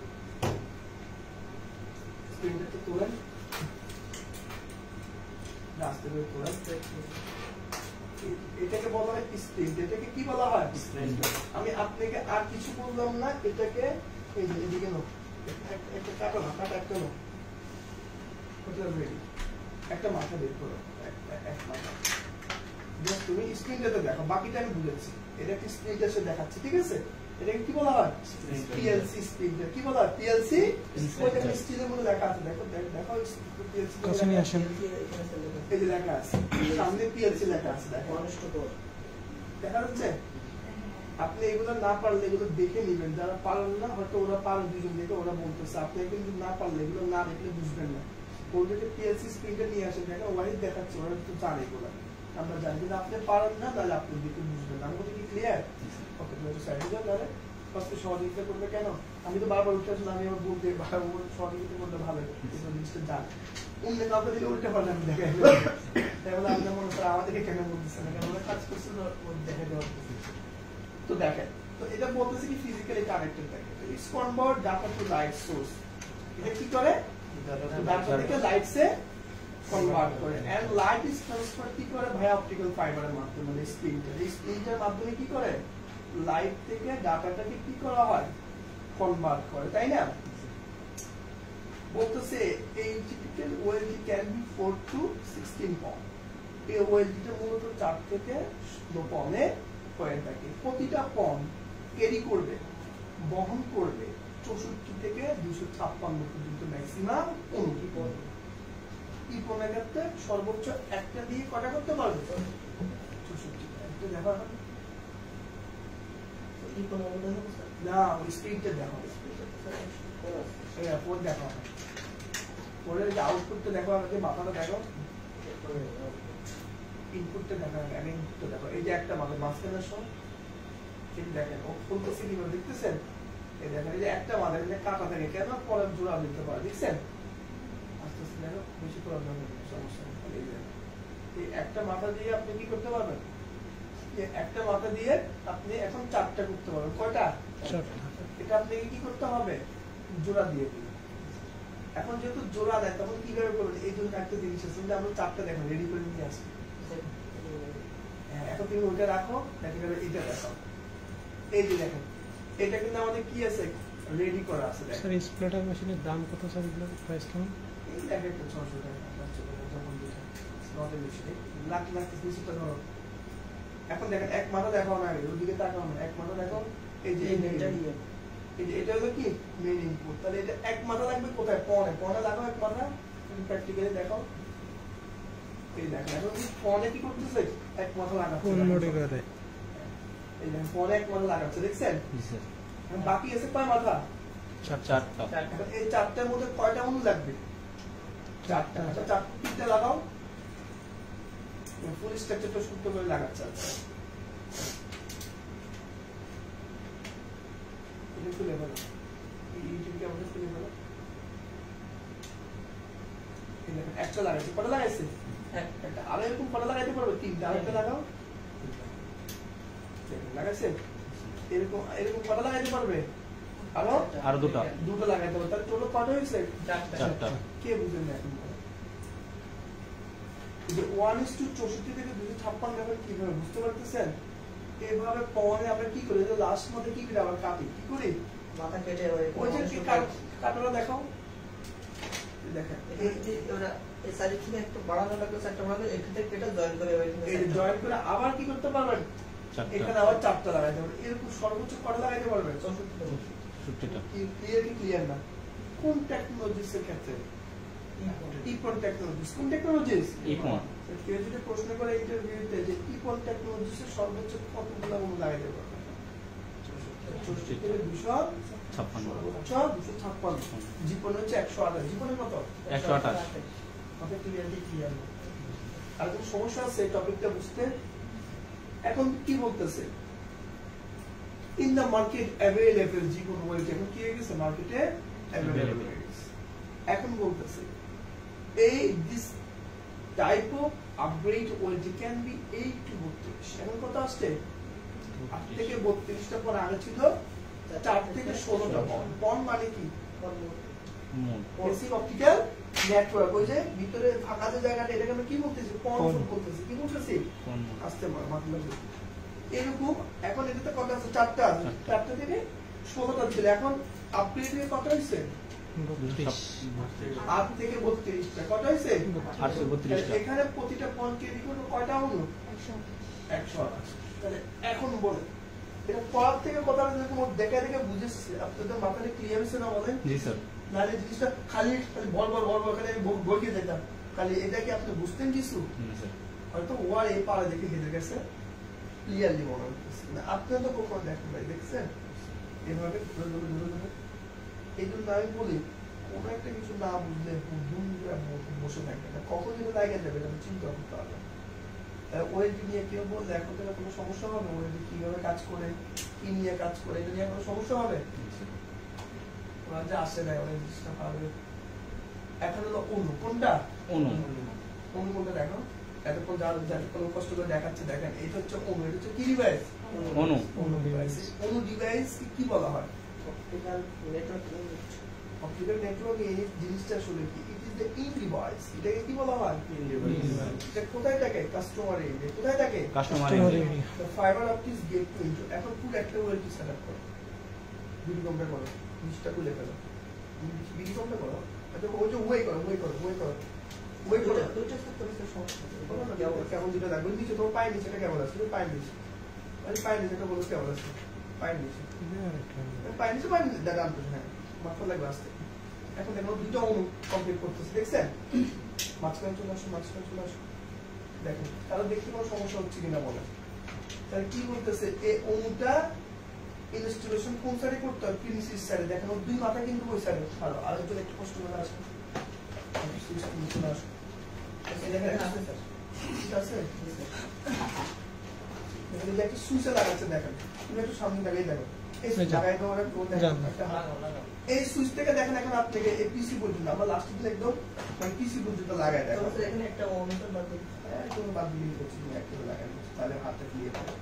স্প্লিটারটা তোলেন, রাস্তা করে তোলেন। এটাকে বলা হয় স্প্লিটার। এটাকে কি বলা হয়? আমি আপনাকে আর কিছু বললাম না, এটাকে এই যে এদিকে নাও, একটা কাটো না, কাটা একটা নাও, ওটা রেডি, একটা মাথা বের করো, এক মাথা জাস্ট তুমি স্ক্রিনটাতে দেখো, বাকিটা আমি বুঝেছি। এটা কি স্ক্রিনটা সে দেখাচ্ছে, ঠিক আছে? এটাকে কি বলা হয়? পিএলসি স্ক্রিনটা। কি বলা হয়? পিএলসি। ওইটা স্ক্রিনের মধ্যে লেখা আছে, দেখো দেখো পিএলসি কাছে নিয়ে আসেন। এই যে লেখা আছে, সামনে পিএলসি লেখা আছে, দেখো দেখা যাচ্ছে? আপনি এগুলো না পারলে এগুলো দেখে নিবেন, যারা পারেন না হয়তো ওরা পারে, দুজন দেখে ওরা বলতেছে, আপনি কিন্তু না পারলে এগুলো না দেখলে বুঝবেন না। ওদেরকে পিএলসি স্ক্রিনটা নিয়ে আসেন, দেখেন ওয়াইড দেখাচ্ছে, ওরা তো জানে এগুলো, আমরা জানি, কিন্তু আপনি পারেন না, তাহলে আপনি দেখে বুঝবেন না। আমি বলতে কি ক্লিয়ার? ওকে, তুমি একটু সাইডে যাও, তাহলে ফার্স্টে সহযোগিতা করবে কেন? আমি তো বারবার উঠে আসলে আমি আমার বলতে সহযোগিতা করতে ভালো, এই জিনিসটা জান। অন্য কাউকে দিলে উল্টে পারলে আমি দেখাই তাই বলে আপনার মনে করে আমাদেরকে কেন বলতেছে না, কেন আমরা কাজ করছি দেখে দেওয়ার। তো দেখেন, তো এটা বলতেছে কি ফিজিক্যালি কানেক্টেড থাকে। It's convert data to light source. এটা কি করে? ডাটা থেকে লাইটসে কনভার্ট করে, এন্ড লাইট ইজ ট্রান্সফার কি করে? ভাই অপটিক্যাল ফাইবারের মাধ্যমে, মানে স্প্লিটার। এই স্প্লিটার মাধ্যমে কি করে? লাইট থেকে ডাটাটাকে কি করা হয়? কনভার্ট করে, তাই না? বলতেছে এই typical OLT can be 4 to 16 পন। এই ওএলটিটা মূলত 4 থেকে 16 পনে হয়ে থাকে। প্রতিটা পন ক্যারি করবে, বহন করবে 64 থেকে 256 পর্যন্ত ম্যাক্সিমাম অনুটি পন। এই পনের ক্ষেত্রে সর্বোচ্চ একটা দিয়ে কটা করতে পারবে? 64। একটা দেখা হয় না, ওই স্পিডটা দেখা হয়, দেখা হয় পরে যে আউটপুটটা দেখো, আমাকে মাথাটা দেখো, ইনপুটটা দেখা হয়, আগে ইনপুটটা দেখো। এই যে একটা মাথা মাঝখানে সময় ঠিক দেখেন, ও খুলতেছে কিভাবে দেখতেছেন? এই দেখেন, এই যে একটা মাথা, এই যে কাটা থাকে, কেন পরে জোড়া দিতে পারে, দেখছেন? আস্তে আস্তে দেখো, বেশি প্রবলেম হবে, সমস্যা নেই। এই একটা মাথা দিয়ে আপনি কি করতে পারবেন? একটা মাথা দিয়ে আপনি এখন 4টা করতে পারবেন। কয়টা? 4টা। এটা আপনাকে কি করতে হবে? জোড়া দিয়ে দিন। এখন যেহেতু জোড়া দেয়, তখন কিভাবে করবেন? এই জন্য একটা জিনিস আছে, আমরা 4টা দেখো রেডি করে নিয়ে আসি। এখন তুমি ওইটা রাখো, এটা দেখো, এই যে দেখেন, এটা কিন্তু আমাদের কি আছে? রেডি করা আছে। স্যার এই স্প্লিটার মেশিনের দাম কত স্যার? এগুলোর প্রাইস কেমন? এই দেখেন তো 600 টাকা, 500 টাকা, যখন দিতে নট বেশি, লাখ লাখ 200 টাকা। এখন দেখেন, এক মাথা দেখাও না, ওইদিকে তাকাও না, এক মাথা দেখো, এই যে এটা হলো কি মেইন ইনপুট। তাহলে এটা এক মাথা লাগবে কোথায়? পনে। পনে লাগাও এক মাথা, তুমি প্র্যাকটিক্যালি দেখো। এই দেখেন, এখন পনে কি করতেছে? এক মাথা লাগাচ্ছে। কোন মোডে করে? এই দেখেন, পনে এক মাথা লাগাচ্ছে, দেখছেন? বাকি আছে কয় মাথা? 4টা। এই 4টার মধ্যে কয়টা অনু লাগবে? 4টা। আচ্ছা, 4টা লাগাও, ফুল স্ট্রাকচারটা সুন্দর করে লাগাচ্ছে। আচ্ছা, এটা খুলে ফেলো, ইউটিউবকে আমাদের খুলে ফেলো। এই দেখেন, একটা লাগাইছে, কটা লাগাইছে? একটা। আর এরকম কটা লাগাইতে পারবে? 3টা। আরেকটা লাগাও, লাগাইছে। এরকম এরকম কটা লাগাইতে পারবে? আরো 2টা লাগাইতে পারবে। তাহলে টোটাল কটা হয়েছে? 4টা। কে বুঝেন না এখন? 1:64 থেকে 256 ব্যাপার কিভাবে বুঝতে পারতেছেন? এভাবে পরে আমরা কি করি? লাস্ট মধ্যে কি করি? আবার কাটি। কি করি? মাথা কেটে ওই যে কি কাটাটা দেখাও, দেখেন এই সাইড থেকে একটু বাড়ানো লাগবে, একটা বাড়ানো, এখানে কেটে জয়েন করে এই জয়েন করে আবার কি করতে পারবেন? এখানে আবার 4টা লাগাইতে পারবেন। এরকম সর্বোচ্চ কটা লাগাইতে পারবেন? 64টা। ক্লিয়ার না? কোন টেকনোলজিস এর ক্ষেত্রে? ইপন টেকনোলজিস। কোন টেকনোলজিস? ইপন। কেউ যদি প্রশ্ন করে ইন্টারভিউতে যে ইপন টেকনোলজিস এর সর্বোচ্চ কতগুলো অনু লাগাইতে পারবেন? 64 থেকে 256। 256। জীবন হচ্ছে 128। জীবনের কত? 128। কথা ক্লিয়ার না। আর কোনো সমস্যা আছে টপিকটা বুঝতে? এখন কি বলতেছে, ইন দ্য মার্কেট অ্যাভেলেবল, যে কোনো ওয়েলটি এখন কি হয়ে গেছে, মার্কেটে অ্যাভেলেবল হয়ে গেছে। এখন বলতেছে এই this type of upgrade ওয়েলটি can be 8 to 32। এখন কত আসছে, 8 থেকে 32টা পর আগে ছিল 4 থেকে 16টা পন। পন মানে কি, বেসিক অপটিক্যাল নেটওয়ার্ক। ওই যে ভিতরে ফাঁকা যে জায়গাটা, এটাকে আমরা কি বলতেছি, পন বলতেছি। কি বলতেছি, আসতে মাত্রা এরকম। এখন এটাতে কত আছে, 4টা থেকে 16টা ছিল। এখন আপগ্রেড হয়ে কত হয়েছে, 8 থেকে 32টা। কত হয়েছে, 832টা। এখানে প্রতিটা পন কেরি করে কয়টা হলো, 100। তাহলে এখন বলে এটা পড়ার থেকে কথাটা যেরকম দেখে দেখে বুঝেছি, আপনাদের মাথায় ক্লিয়ার হয়েছে না বলেন? জি স্যার। নাহলে জিনিসটা খালি বল খালি বইকে যেতাম খালি, এটা কি আপনি বুঝতেন কিছু? হয়তো ওয়ার এই পাড়া দেখে হেঁটে গেছে, ক্লিয়ারলি মনে হচ্ছে না। আপনি তো কখনো দেখেন ভাই, দেখছেন এভাবে ধরে। এই জন্য আমি বলি, কোনো একটা কিছু না বুঝলে বসে থাকবে না, কখন যেটা লাগে যাবে এটা চিন্তা করতে হবে। ওয়েলটি নিয়ে কেউ বললে এখন থেকে কোনো সমস্যা হবে, ওয়েলটি কিভাবে কাজ করে, কি নিয়ে কাজ করে, এটা নিয়ে কোনো সমস্যা হবে? ওরা যে আসে না, ওই জিনিসটা পাবে। এখন হলো অনু, কোনটা অনু কোনটা দেখো, এতক্ষণ কোনো কষ্ট করে দেখাচ্ছে, দেখেন এটা হচ্ছে অনু, এটা হচ্ছে কি ডিভাইস, অনু ডিভাইস। অনু ডিভাইস কি বলা হয়, optical network unit. Optical network unit জিনিসটা আসলে কি, it is the in device. এটাকে কি বলা হয়, ইন ডিভাইস। এটা কোথায় থাকে, কাস্টমার এরিয়া। কোথায় থাকে, customer area. The fibre optics get to into. এখন পুরো একটা ওয়েলটি সেটআপ করো, বিডি কম্পেয়ার করো, জিনিসটা খুলে ফেলো, বিডি কম্পেয়ার করো। আচ্ছা ওই যে ওয়ে করো দুইটা সেট করেছে সমস্যা। কেমন যেটা লাগবে নিচে, তোমার পায়ের নিচেটা কেমন আছে, পায়ের নিচে, পায়ের নিচেটা বলো কেমন আছে, পায়ের নিচে দাঁড়ান তো, হ্যাঁ মাথা লাগবে আসতে। এখন দেখো দুটো অনু কমপ্লিট করতেছে, দেখছেন? মাঝখানে চলে আসো, দেখেন তাহলে দেখতে কোনো সমস্যা হচ্ছে কিনা বলে। তাহলে কি বলতেছে, এই অনুটা ইনস্টলেশন কোন সাইডে করতে হবে, প্রিমিসিস সাইডে। দেখেন ওর দুই মাথা কিন্তু ওই সাইডে। ভালো, আর একটু একটু কষ্ট করে আসো, চলে আসো। ঠিক আছে, একটা সুইচে লাগাচ্ছে, দেখেন তুমি একটু সামনে লাগাই দেখো, এই সুইচ থেকে দেখেন এখন আপনাকে এই পিসি পর্যন্ত, আমরা লাস্ট দিন একদম মানে পিসি পর্যন্ত লাগাই দেখো। এখানে একটা ওমেন্টার বাদ দিই, একদম বাদ দিয়ে করছি, তুমি একটা লাগাই দিচ্ছি, তাহলে হাতটা ক্লিয়ার হবে।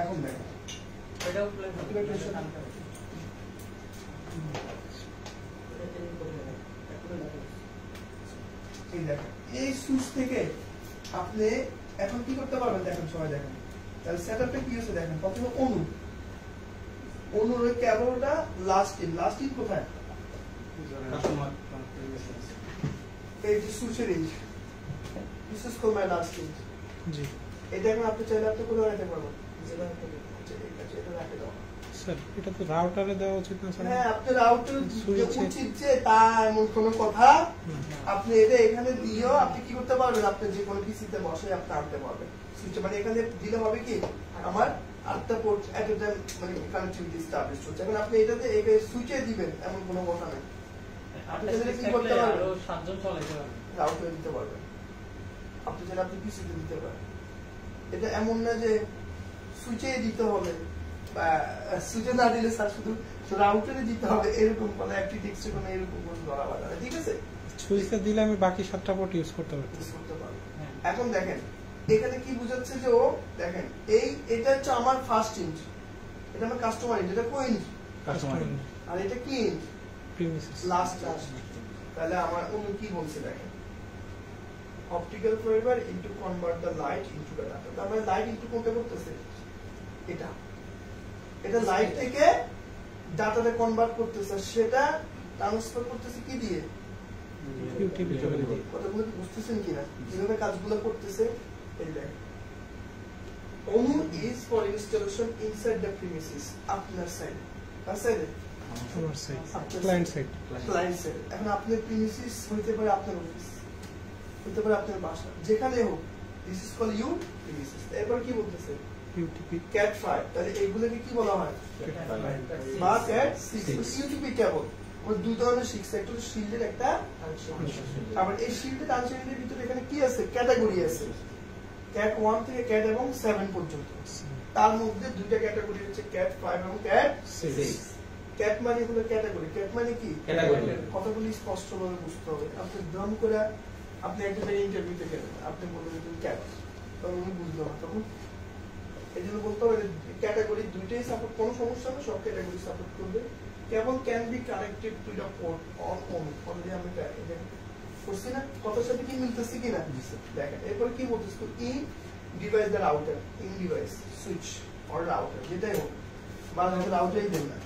এখন দেখো এটাও প্লে করতে এই দেখেন এই সুইচ থেকে আপনি এখন কি করতে পারবেন, দেখেন সবাই দেখেন। তাহলে সেটআপটা কি হচ্ছে দেখেন, প্রথমে অনুর ওই কেবলটা লাস্ট ইন কোথায়, এই যে সুইচের এই বিশেষ করে মাই লাস্ট ইন। জি এটা এখন আপনি চাইলে আপনি কোথাও রাখতে পারবেন, স্যার। এটা তো রাউটারে দেওয়া উচিত না স্যার? হ্যাঁ আপনি রাউটার উচিত যে তা এমন কোনো কথা, আপনি এটা এখানে দিয়েও আপনি কি করতে পারবেন, আপনি যে কোনো পিসিতে বসে আপনি আনতে পারবেন সুইচ। মানে এখানে দিলে হবে কি, আমার 8টা পোর্ট এট এ টাইম মানে কানেক্টিভিটি এস্টাবলিশ হচ্ছে। এখন আপনি এটাতে এই সুইচে দিবেন এমন কোনো কথা নেই, আপনি যেটা কি করতে পারবেন, 7জন চালাতে পারবেন, রাউটারে দিতে পারবেন, আপনি যেটা আপনি পিসিতে দিতে পারেন। এটা এমন না যে সুইচে দিতে হবে বা সুইচে না দিলে স্যার শুধু রাউটারে দিতে হবে, এরকম কোনো একটি টেক্সটে কোনো এরকম কোনো ধরা বাধা নেই, ঠিক আছে? সুইচে দিলে আমি বাকি 7টা পোর্ট ইউজ করতে পারবো। এখন দেখেন এখানে কি বুঝাচ্ছে যে ও দেখেন এটা হচ্ছে আমার ফার্স্ট ইঞ্চ, এটা আমার কাস্টমার ইঞ্চ, এটা কোন ইঞ্চ, কাস্টমার আর এটা কি ইঞ্চ, প্রিমিসিস লাস্ট। তাহলে আমার অন্য কি বলছে দেখেন, optical fibre into convert the light into the data. তার মানে লাইট ইনটু কোনটা করতেছে, এটা লাইট থেকে ডাটাতে কনভার্ট করতেছে, সেটা ট্রান্সফার করতেছে কি দিয়ে, ইউটিপি কেবল দিয়ে। কথাগুলো বুঝতেছেন কিনা, কিভাবে কাজগুলো করতেছে। এই দেখেন ONU is for installation inside the premises, আপনার সাইডে, কার সাইডে, আমার side, client side. Client side. এখন আপনার প্রিমিসিস হইতে পারে আপনার অফিস, হইতে পারে আপনার বাসা, যেখানে হোক, this is call you premises. এরপর কি বলতেছে, ইউটিপি cat5। তাহলে এইগুলোকে কি বলা হয়, বা cat6। ইউটিপি কেবল আমরা দুই ধরনের শিখছি, একটা হলো শিল্ডের, একটা আবার এই শিল্ডের আনশিল্ডের ভিতরে এখানে কি আছে, ক্যাটাগরি আছে, ক্যাট 1 থেকে ক্যাট এবং 7 পর্যন্ত। তার মধ্যে দুইটা ক্যাটাগরি হচ্ছে ক্যাট 5 এবং ক্যাট 6। ক্যাট মানে হলো ক্যাটাগরি, ক্যাট মানে কি কথাগুলি স্পষ্টভাবে বুঝতে হবে। আপনি দম করে আপনি একটা জায়গায় ইন্টারভিউতে গেলেন, আপনি বলবেন তুমি ক্যাট, তখন আমি বুঝলো না, তখন এই জন্য বলতে হবে ক্যাটাগরি দুইটাই সাপোর্ট, কোনো সমস্যা না, সব ক্যাটাগরি সাপোর্ট করবে। Cable can be connected to the port on already আমি করছি না, কথার সাথে কি মিলতেছে কিনা দেখেন। এরপরে কি বলতেছি, তো in device the router, in device switch or router যেটাই হোক, বা রাউটারই দেন না,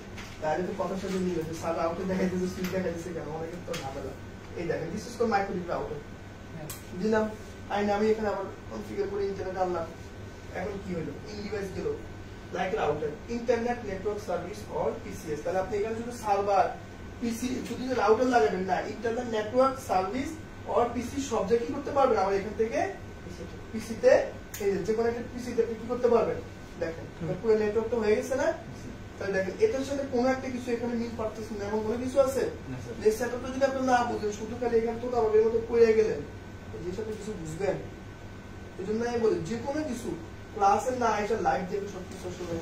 তাহলে তো কথার সাথে মিল আছে। স্যার রাউটার দেখাইতেছে, সুইচ দেখাইতেছে কেন, অনেকে তো ঝামেলা। এই দেখেন this is call MikroTik router, দিলাম আইন, আমি এখানে আবার কনফিগার করে ইন্টারনেট আনলাম। এখন কি হলো, ইন ডিভাইস গেল like router, internet network service or PCS. তাহলে আপনি এখানে শুধু সার্ভার পিসি শুধু রাউটার লাগাবেন না, ইন্টারনেট নেটওয়ার্ক সার্ভিস অর পিসি সব জায়গায় কি করতে পারবেন, আমার এখান থেকে পিসিতে, এই যে কোনো একটা পিসিতে আপনি কি করতে পারবেন। দেখেন পুরো নেটওয়ার্কটা হয়ে গেছে না, তাহলে দেখেন এটার সাথে কোনো একটা কিছু এখানে মিল পারতেছে না, এমন কোনো কিছু আছে যে সেটআপটা যদি আপনি না বুঝেন, শুধু খালি এখান থেকে আমাদের মধ্যে পড়ে গেলেন, যে সাথে কিছু বুঝবেন। এই জন্য আমি বলি যে কোনো কিছু ক্লাসের না এটা লাইভ দেখে সবকিছু আসলে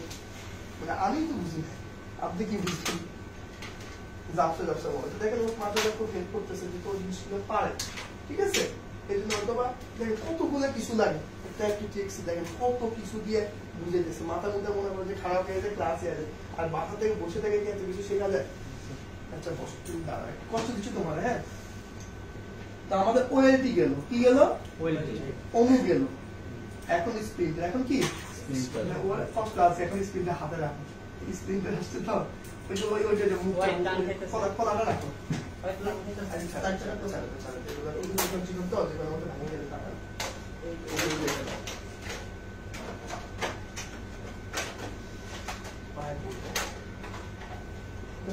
মানে আমি তো বুঝি না, আপনি কি বুঝছেন, ব্যবসা বলে তো দেখেন ওর মাথাটা খুব হেল্প করতেছে যে তোর জিনিসগুলো পারে, ঠিক আছে। এই জন্য অথবা দেখেন কতগুলো কিছু লাগে, একটা একটু টেক্সট দেখেন কত কিছু দিয়ে বুঝে দিচ্ছে, মাথার মধ্যে মনে করে যে খারাপ হয়ে যায় ক্লাসে আছে, আর বাসা থেকে বসে থেকে কি এত কিছু শেখা যায়। আচ্ছা বস তুমি দাঁড়ায় কষ্ট দিচ্ছ তোমার, হ্যাঁ। তা আমাদের ওএলটি গেল, কি গেল অনু গেল, এখন স্প্রিন্টার, এখন কি ফার্স্ট ক্লাস, এখন স্প্রিন্টার হাতে রাখো, স্প্রিন্টার আসছে তো ওইটা যে মুখ ফলাটা রাখো,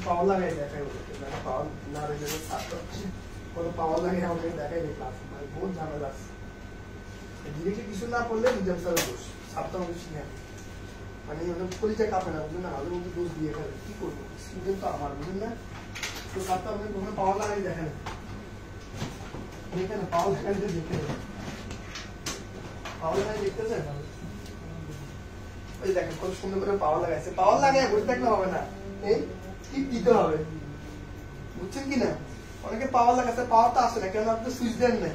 পাওয়ার লাগাই দেখাই, পাওয়ার না রেখে কত পাওয়ার লাগে আমাকে দেখাই নেই ক্লাস, মানে বহুত ঝামেলা আছে। ডিরেক্টলি কিছু না পড়লে নিজের সাথে দোষ, সাতটা আমাকে শিখে মানে পরিচয় কাঁপে না, বুঝলেন না, মাঝে মধ্যে দোষ দিয়ে ফেলে, কি করবো, স্টুডেন্ট তো আমার, বুঝলেন না। তো সাতটা আমাকে কখনো পাওয়ার লাগাই দেখেন, দেখেন পাওয়ার লাগাই দেখে পাওয়ার লাগাই দেখতেছেন, ওই দেখেন কত সুন্দর করে পাওয়ার লাগাইছে, পাওয়ার লাগাই বসে থাকলে হবে না, এই টিপ দিতে হবে, বুঝছেন কিনা। অনেকে পাওয়ার লাগাচ্ছে, পাওয়ার তো আসে না, কেন আপনি সুইচ দেন না,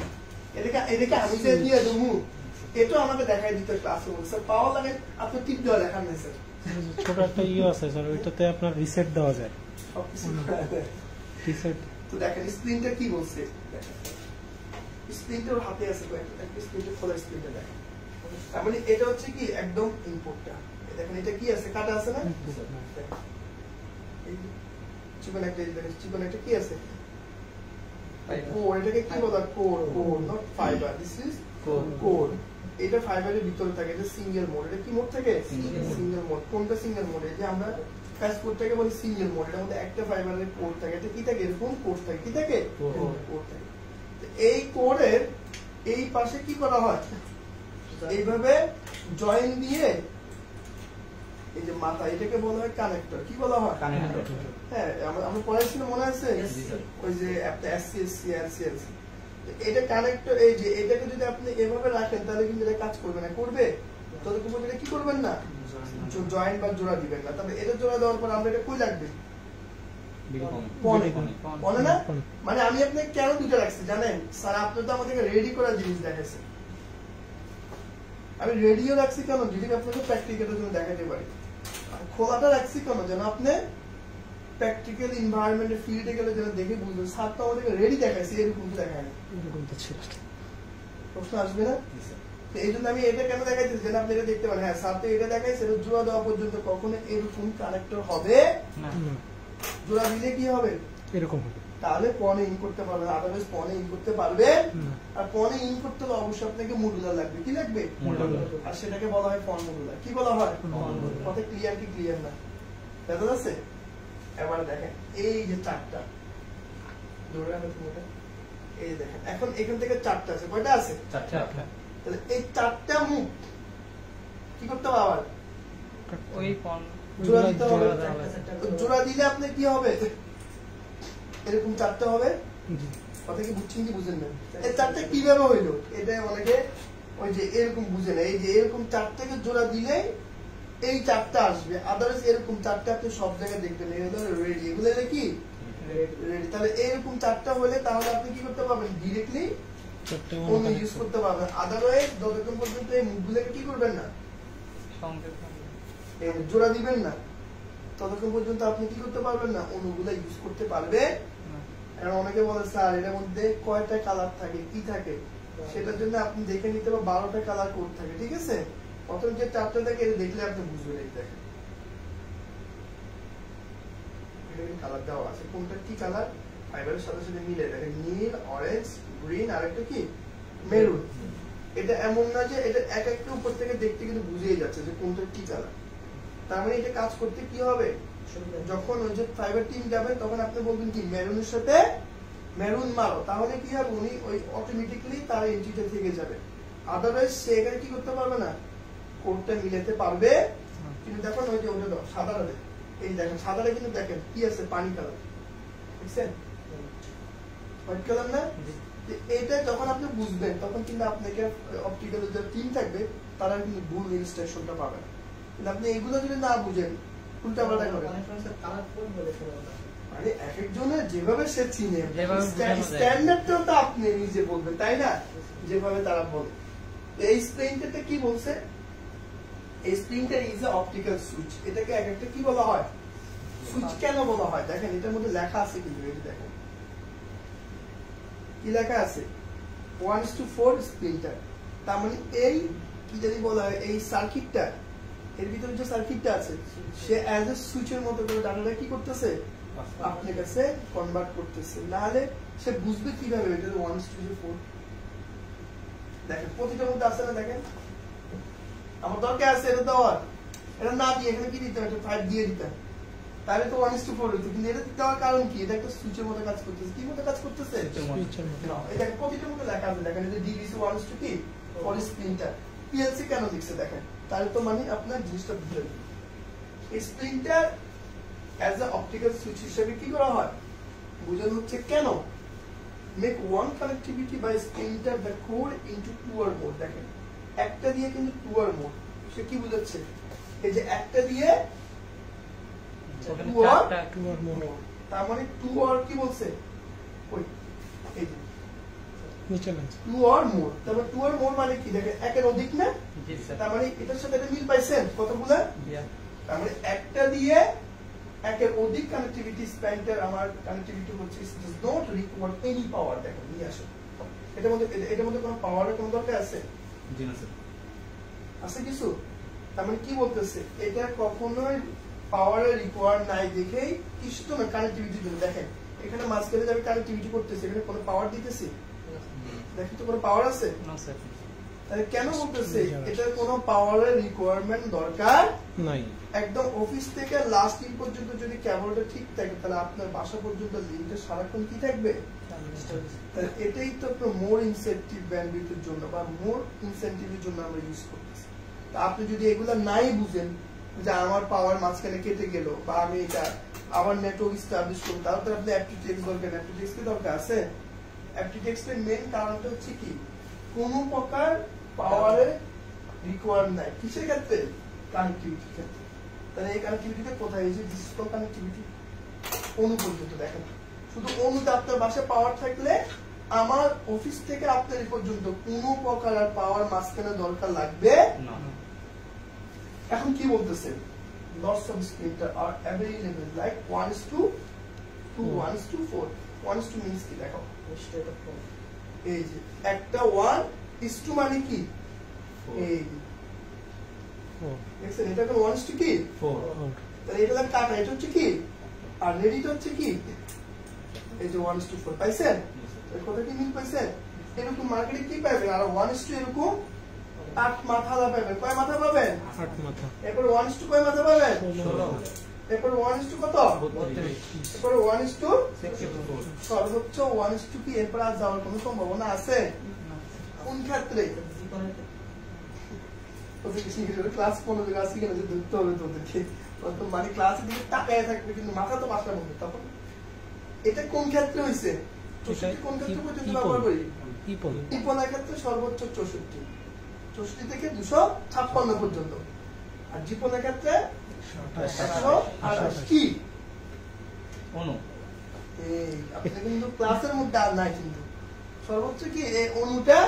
এদিকে আমি যে দিয়ে দেবো এটাও আমাকে দেখাই দিতে ক্লাসে বলছে, স্যার পাওয়ার লাগে আপনি টিপ দেওয়া দেখান নাই স্যার, ছোট একটা আছে স্যার, ওইটাতে আপনার রিসেট দেওয়া যায়, রিসেট। তো দেখেন স্ক্রিনটা কি বলছে, স্ক্রিনটা ওর হাতে আছে, একটা স্ক্রিনটা খোলা, স্ক্রিনটা দেখেন, তার মানে এটা হচ্ছে কি একদম ইনপুটটা, দেখেন এটা কি আছে, কাটা আছে না, চিকন একটা, চিকন একটা কি আছে, কোর, এটাকে কি বলা, core, not fibre, this is core. এটা ফাইবারের ভিতরে থাকে, এটা সিঙ্গেল মোড, এটা কি মোড থাকে, সিঙ্গেল মোড। কোনটা সিঙ্গেল মোড, এই যে আমরা ফ্যাস কোডটাকে বলি সিঙ্গেল মোড, এটার মধ্যে একটা ফাইবারের কোর থাকে, এটা কি থাকে, এরকম কোর থাকে, কি থাকে, কোর থাকে। এই কোরের এই পাশে কি করা হয়, এইভাবে জয়েন দিয়ে এই যে মাথা, এটাকে বলা হয় কানেক্টর, কি বলা হয় কানেক্টর। হ্যাঁ আমরা পড়াইছিলাম মনে আছে, ওই যে একটা এসসিএসসি আরসিএলসি, এটা কানেক্টর, এই যে এটাকে যদি আপনি এভাবে রাখেন তাহলে কিন্তু এটা কাজ করবে না, করবে ততক্ষণ এটা কি করবেন না, জয়েন্ট বা জোড়া দিবেন না। তবে এটা জোড়া দেওয়ার পর আমরা এটা কই রাখবে, পনে না। মানে আমি আপনাকে কেন দুটো রাখছি জানেন স্যার, আপনি তো আমাদেরকে রেডি করার জিনিস দেখাচ্ছেন, আমি রেডিও রাখছি কেন, যদি আপনাকে প্র্যাকটিক্যালের জন্য দেখাতে পারি। খোলাটা রাখছি কেন, যেন আপনি প্র্যাকটিক্যাল এনভায়রনমেন্টে ফিল্ডে গেলে যেন দেখে বুঝবেন, স্যার তো আমাদেরকে রেডি দেখাইছে, এরকম দেখায় না, প্রশ্ন আসবে না। এই জন্য আমি এটা কেন দেখাইতেছি, যেন আপনি এটা দেখতে পারেন, হ্যাঁ স্যার তো এটা দেখাইছে, এটা জোড়া দেওয়া পর্যন্ত কখনো এরকম কানেক্টর হবে না, জোড়া দিলে কি হবে, এরকম হবে, তাহলে পনে ইন করতে পারবে, আদারওয়াইজ পনে ইন করতে পারবে। আর পনে ইন করতে হলে অবশ্যই আপনাকে মডুলার লাগবে, কি লাগবে, আর সেটাকে বলা হয় ফন মডুলার, কি বলা হয়, কথা ক্লিয়ার কি ক্লিয়ার না, দেখা যাচ্ছে। এবার দেখেন এই যে চারটা ধরে রাখো তুমি, এই দেখেন এখন এখান থেকে চারটা আছে, কয়টা আছে, চারটা। তাহলে এই চারটা মুখ কি করতে হবে, আবার ওই ফন জোড়া দিতে হবে। জোড়া দিলে আপনি কি হবে, এরকম চারটা হবে। জি কথা কি বুঝছেন কি বুঝেন না? এই চারটা কিভাবে হইলো এটা অনেকে ওই যে এরকম বুঝে না, এই যে এরকম চারটাকে জোড়া দিলে এই চারটা আসবে, আদারওয়াইজ এরকম চারটা আপনি সব জায়গায় দেখবেন এই হলো রেডি, এগুলো হলো কি রেডি। তাহলে এরকম চারটা হলে তাহলে আপনি কি করতে পারবেন, ডিরেক্টলি চারটে অন্য ইউজ করতে পারবেন। আদারওয়াইজ যতক্ষণ পর্যন্ত এই মুখগুলোকে কি করবেন না, জোড়া দিবেন না, ততক্ষণ পর্যন্ত আপনি কি করতে পারবেন না, অন্যগুলা ইউজ করতে পারবে। কারণ অনেকে বলে স্যার এটার মধ্যে কয়টা কালার থাকে, কি থাকে, সেটার জন্য আপনি দেখে নিতে পারবেন 12টা কালার কোড থাকে, ঠিক আছে। প্রথম যে চারটা থাকে এটা দেখলে আপনি বুঝবেন, এই দেখেন কালার দেওয়া আছে, কোনটা কি কালার ফাইবারের সাথে সাথে মিলে, দেখেন নীল, অরেঞ্জ, গ্রিন আর একটা কি মেরুন। এটা এমন না যে এটা এক একটা উপর থেকে দেখতে কিন্তু বুঝেই যাচ্ছে যে কোনটা কি কালার। তার মানে এটা কাজ করতে কি হবে, যখন ওই যে ফাইবার টিম যাবে তখন আপনি বলবেন কি মেরুনের সাথে মেরুন মারো, তাহলে কি হবে উনি ওই অটোমেটিক্যালি তার এন্ট্রিটা থেকে যাবে। আদারওয়াইজ সে এখানে কি করতে পারবে না, কোডটা মিলাতে পারবে। কিন্তু দেখুন ওই যে ওটা দাও সাদাটা, এই দেখেন সাদাটা কিন্তু দেখেন কি আছে, পানি কালার, বুঝছেন হোয়াইট কালার না। এটা যখন আপনি বুঝবেন তখন কিন্তু আপনাকে অপটিক্যাল যে টিম থাকবে তারা কিন্তু ভুল ইনস্ট্রাকশনটা পাবে না। কিন্তু আপনি এগুলো যদি না বুঝেন উল্টা পাল্টা করবেন, মানে এক একজনের যেভাবে সে চিনে স্ট্যান্ডার্ডটা তো আপনি নিজে বলবেন, তাই না, যেভাবে তারা বলে। এই স্প্রিংটাতে কি বলছে, এই স্প্রিংটা ইজ এ অপটিক্যাল সুইচ। এটাকে এক একটা কি বলা হয়, সুইচ কেন বলা হয়, দেখেন এটার মধ্যে লেখা আছে কিন্তু, এটা দেখেন কি লেখা আছে 1:4 স্প্লিন্টার। তার মানে এই কি জানি বলা হয়, এই সার্কিটটা এর ভিতরে যে সার্কিটটা আছে সে অ্যাজ এ সুইচের মতো করে ডাটাটা কি করতেছে আপনার কাছে কনভার্ট করতেছে, নাহলে সে বুঝবে কিভাবে এটা 1:4। দেখেন প্রতিটার মধ্যে আছে না, দেখেন আমার দরকার আছে এটা দেওয়ার, এটা না দিয়ে এখানে কি দিতাম, একটা 5 দিয়ে দিতাম, তাহলে তো 1:4 হতো। কিন্তু এটা দেওয়ার কারণ কি, এটা একটা সুইচের মতো কাজ করতেছে, কি মতো কাজ করতেছে, এটা প্রতিটার মধ্যে লেখা আছে, দেখেন এটা ডিভিসি 1:4 স্প্লিন্টার। পিএলসি কেন লিখছে দেখেন, তাহলে তো মানে আপনার জিনিসটা বুঝে নেবেন। এই splinter as a optical switch হিসেবে কি করা হয় বুঝানো হচ্ছে কেন, make one connectivity by splinter the code into 2 or more। দেখেন একটা দিয়ে কিন্তু 2 or more, সে কি বুঝাচ্ছে, এই যে একটা দিয়ে 2 or more, তার মানে 2 or কি বলছে, ওই এই যে নিচে লাগছে 2 or more, তারপর 2 or more মানে কি, দেখেন একের অধিক না, তার মানে এটার সাথে এটা মিল পাইছেন কতগুলো, তার মানে একটা দিয়ে একের অধিক কানেক্টিভিটি স্প্লিন্টার আমার কানেক্টিভিটি হচ্ছে does not require any power। দেখেন নিয়ে আসো, এটার মধ্যে কোনো পাওয়ারের কোনো দরকার আছে, জি না স্যার, আছে কিছু, তার মানে কি বলতেছে এটা কখনোই পাওয়ারের রিকোয়ার নাই দেখেই ইষ্টমে কানেক্টিভিটির জন্য। দেখেন এখানে মাঝখানে যাবে কানেক্টিভিটি করতেছে, এখানে কোনো পাওয়ার দিতেছি, দেখি তো কোনো পাওয়ার আছে, তাহলে কেন বলতেছে এটা কোনো পাওয়ারের রিকোয়ারমেন্ট দরকার নাই। একদম অফিস থেকে লাস্ট দিন পর্যন্ত যদি কেবলটা ঠিক থাকে তাহলে আপনার বাসা পর্যন্ত লিঙ্কটা সারাক্ষণ কি থাকবে, তাহলে এটাই তো আপনার মোর ইনসেন্টিভ ব্যান্ডউইথের জন্য বা মোর ইনসেন্টিভের জন্য আমরা ইউজ করতেছি। তা আপনি যদি এগুলা নাই বুঝেন যে আমার পাওয়ার মাঝখানে কেটে গেল বা আমি এটা আবার নেটওয়ার্ক এস্টাবলিশ করবো, তাহলে তো আপনি অ্যাপটিটেক্স দরকার, অ্যাপটিটেক্স কি দরকার আছে, অ্যাপটিটেক্স এর মেইন কারণটা হচ্ছে কি কোন প্রকার পাওয়ারের রিকোয়ার নাই, কিসের ক্ষেত্রে, কানেক্টিভিটির ক্ষেত্রে। তাহলে এই কানেক্টিভিটিটা কোথায়, এই যে ডিজিটাল কানেক্টিভিটি অনু পর্যন্ত। দেখেন শুধু অনুতে আপনার বাসায় পাওয়ার থাকলে আমার অফিস থেকে আপনার এই পর্যন্ত কোন প্রকার আর পাওয়ার মাঝখানে দরকার লাগবে না। এখন কি বলতেছে, lots of splitter are available like 1:2, 1:4। 1:2 means কি দেখো, এই যে একটা 1:2 মানে কি, এই দেখছেন এটা কোন 1:2 কি 4, তাহলে এটা লাগে কাটা, এটা হচ্ছে কি আর রেডিটা হচ্ছে কি, এই যে 1:4 পাইছেন, এই কথা কি মিল পাইছেন। এরকম মার্কেটে কি পাবেন, আর 1:2 এরকম 8 মাথা পাবেন, কয় মাথা পাবেন, 8 মাথা। এরপর 1:2 কয় মাথা পাবেন, 16। এরপর 1:2 কত, 32, এরপর 1:2 64, সর্বোচ্চ 1:2 কি এরপর আর যাওয়ার কোনো সম্ভাবনা আছে কোন ক্ষেত্রে, ক্লাস 15 ক্লাস শিখে যে ধরতে হবে তোদেরকে, মানে ক্লাসের দিকে তাকায় থাকবে কিন্তু মাথা তো বাসার মধ্যে, তখন এটা কোন ক্ষেত্রে হয়েছে? 64 কোন ক্ষেত্রে পর্যন্ত ব্যবহার করি? ইপনের ক্ষেত্রে সর্বোচ্চ 64, 64 থেকে 256 পর্যন্ত। আর জীবনের ক্ষেত্রে 128 কি অনু। আপনি কিন্তু ক্লাসের মধ্যে আর নাই, কিন্তু সর্বোচ্চ কি এই অণুটা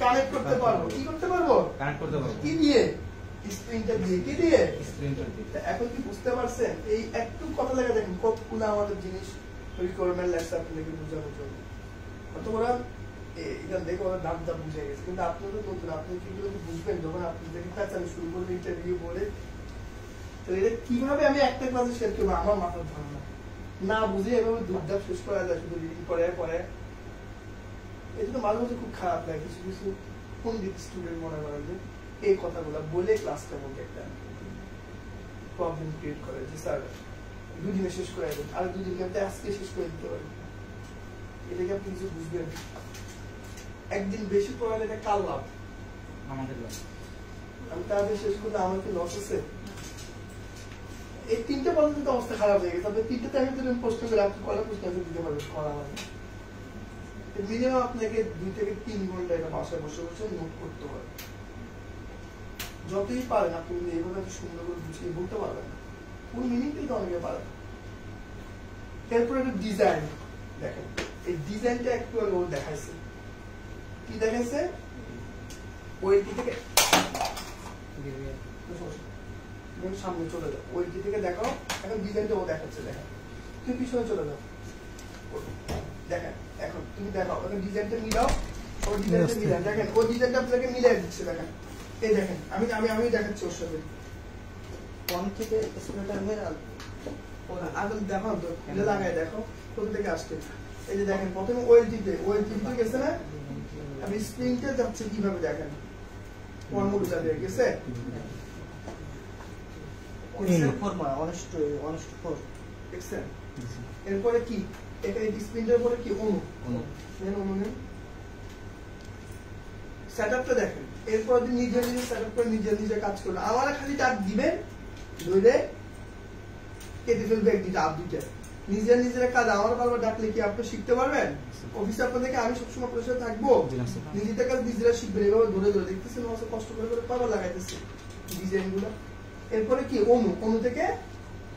কানেক্ট করতে পারবো। কি করতে পারবো? কানেক্ট করতে পারবো। কি দিয়ে? স্প্রিংটা দিয়ে। কি দিয়ে? স্প্রিংটা দিয়ে। এখন কি বুঝতে পারছেন? এই একটু কথা লেগে দেখেন কতগুলো আমাদের জিনিস রিকোয়ারমেন্ট লাগছে আপনাদেরকে বোঝানোর জন্য। কত ওরা এটা দেখে ওরা দাম দাম বুঝে গেছে, কিন্তু আপনি তো নতুন, আপনি কিগুলো বুঝবেন যখন আপনি দেখে পেঁচানো শুরু করবেন ইন্টারভিউ বলে। তো এটা কিভাবে আমি একটা ক্লাসে শেয়ার করবো আমার মাথার ধারণা না বুঝে এভাবে দুর্দাপ শেষ করা যায় শুধু রিডিং করে পরে। এটা তো মাঝে মাঝে খুব খারাপ লাগে, কিছু কিছু পন্ডিত স্টুডেন্ট মনে করেন যে এই কথাগুলো বলে ক্লাসটার মধ্যে একটা প্রবলেম ক্রিয়েট করে যে স্যার দুদিনে শেষ করে দেবেন, আর দুদিনকে আপনি আজকে শেষ করে দিতে পারেন। এটাকে আপনি কিছু বুঝবেন, একদিন বেশি পড়ালে এটা কাল লাভ আমাদের লাভ। আমি তাদের শেষ করলে আমার কি লস আছে? এই তিনটে পর্যন্ত অবস্থা খারাপ হয়ে গেছে। আপনি তিনটে আমি যদি প্রশ্ন করে আপনি কয়টা প্রশ্ন দিতে পারবেন করা মানে মিনিমাম আপনাকে 2 থেকে 3 ঘন্টা এটা বাসায় বসে বসে নোট করতে হবে। যতই পারেন আপনি এইভাবে সুন্দর করে বুঝিয়ে বলতে পারবেন না, কোন মিনিং কিন্তু অনেকে পারেন। এরপরে একটা ডিজাইন দেখেন, এই ডিজাইনটা একটু আগে ও দেখাইছে। কি দেখাইছে? ওইটি থেকে সামনে চলে যাও, ওইটি থেকে দেখো। এখন ডিজাইনটা ও দেখাচ্ছে, দেখা তুমি পিছনে চলে যাও, দেখেন এখন তুমি দেখাও। এখন ডিজাইনটা মিলাও, ও ডিজাইনটা মিলান। দেখেন ও ডিজাইনটা আপনাকে মিলাই দিচ্ছে। দেখেন এই দেখেন আমি আমি আমি দেখাচ্ছি ওর সাথে। কোন থেকে স্প্রেটার হয়ে আগে দেখো তো, এটা লাগাই দেখো কোথা থেকে আসছে। এই যে দেখেন প্রথমে ওএলটিতে গেছে না, আমি স্প্রিংটা যাচ্ছে কিভাবে দেখেন, কোন মডুলার হয়ে গেছে এরপরে কি এখানে স্প্রিংটার পরে কি অণু সেটআপটা দেখেন। এরপর নিজে নিজে সেটআপ করে নিজে নিজে কাজ করবে। আমার খালি টাক দিবেন, ধরে কেটে ফেলবে একদিকে আপ দুইটা। নিজের নিজের কাজ আমার বারবার ডাকলে কি আপনি শিখতে পারবেন? অফিসে আপনাদেরকে আমি সবসময় আপনার সাথে থাকবো, নিজেদের কাজ নিজেরা শিখবেন। এভাবে ধরে ধরে দেখতেছেন কষ্ট করে করে পারবার লাগাইতেছে ডিজাইন গুলো। এরপরে কি অণু, অণু থেকে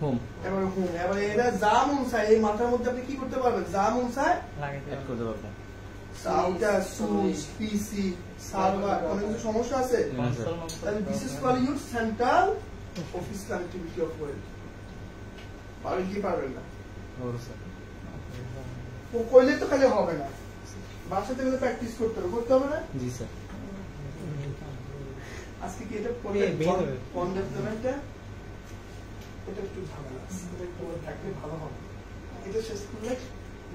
হোম, এবার হোম। এবার এরা যা মন চায় এই মাথার মধ্যে আপনি কি করতে পারবেন, যা মন চায় অ্যাড করতে পারবো। রাউটার, সুইচ, পিসি, সার্ভার, অনেক কিছু সমস্যা আছে। তাহলে this is called your central office connectivity of well. পারবেন কি পারবেন না? ও কইলে তো খালি হবে না, বাসাতে গেলে প্র্যাকটিস করতে হবে, করতে হবে না? জি স্যার। আজকে কি এটা কোন ডেভেলপমেন্টটা এটা একটু ঝামেলা, এটা একটু থাকলে ভালো হবে। এটা শেষ করলে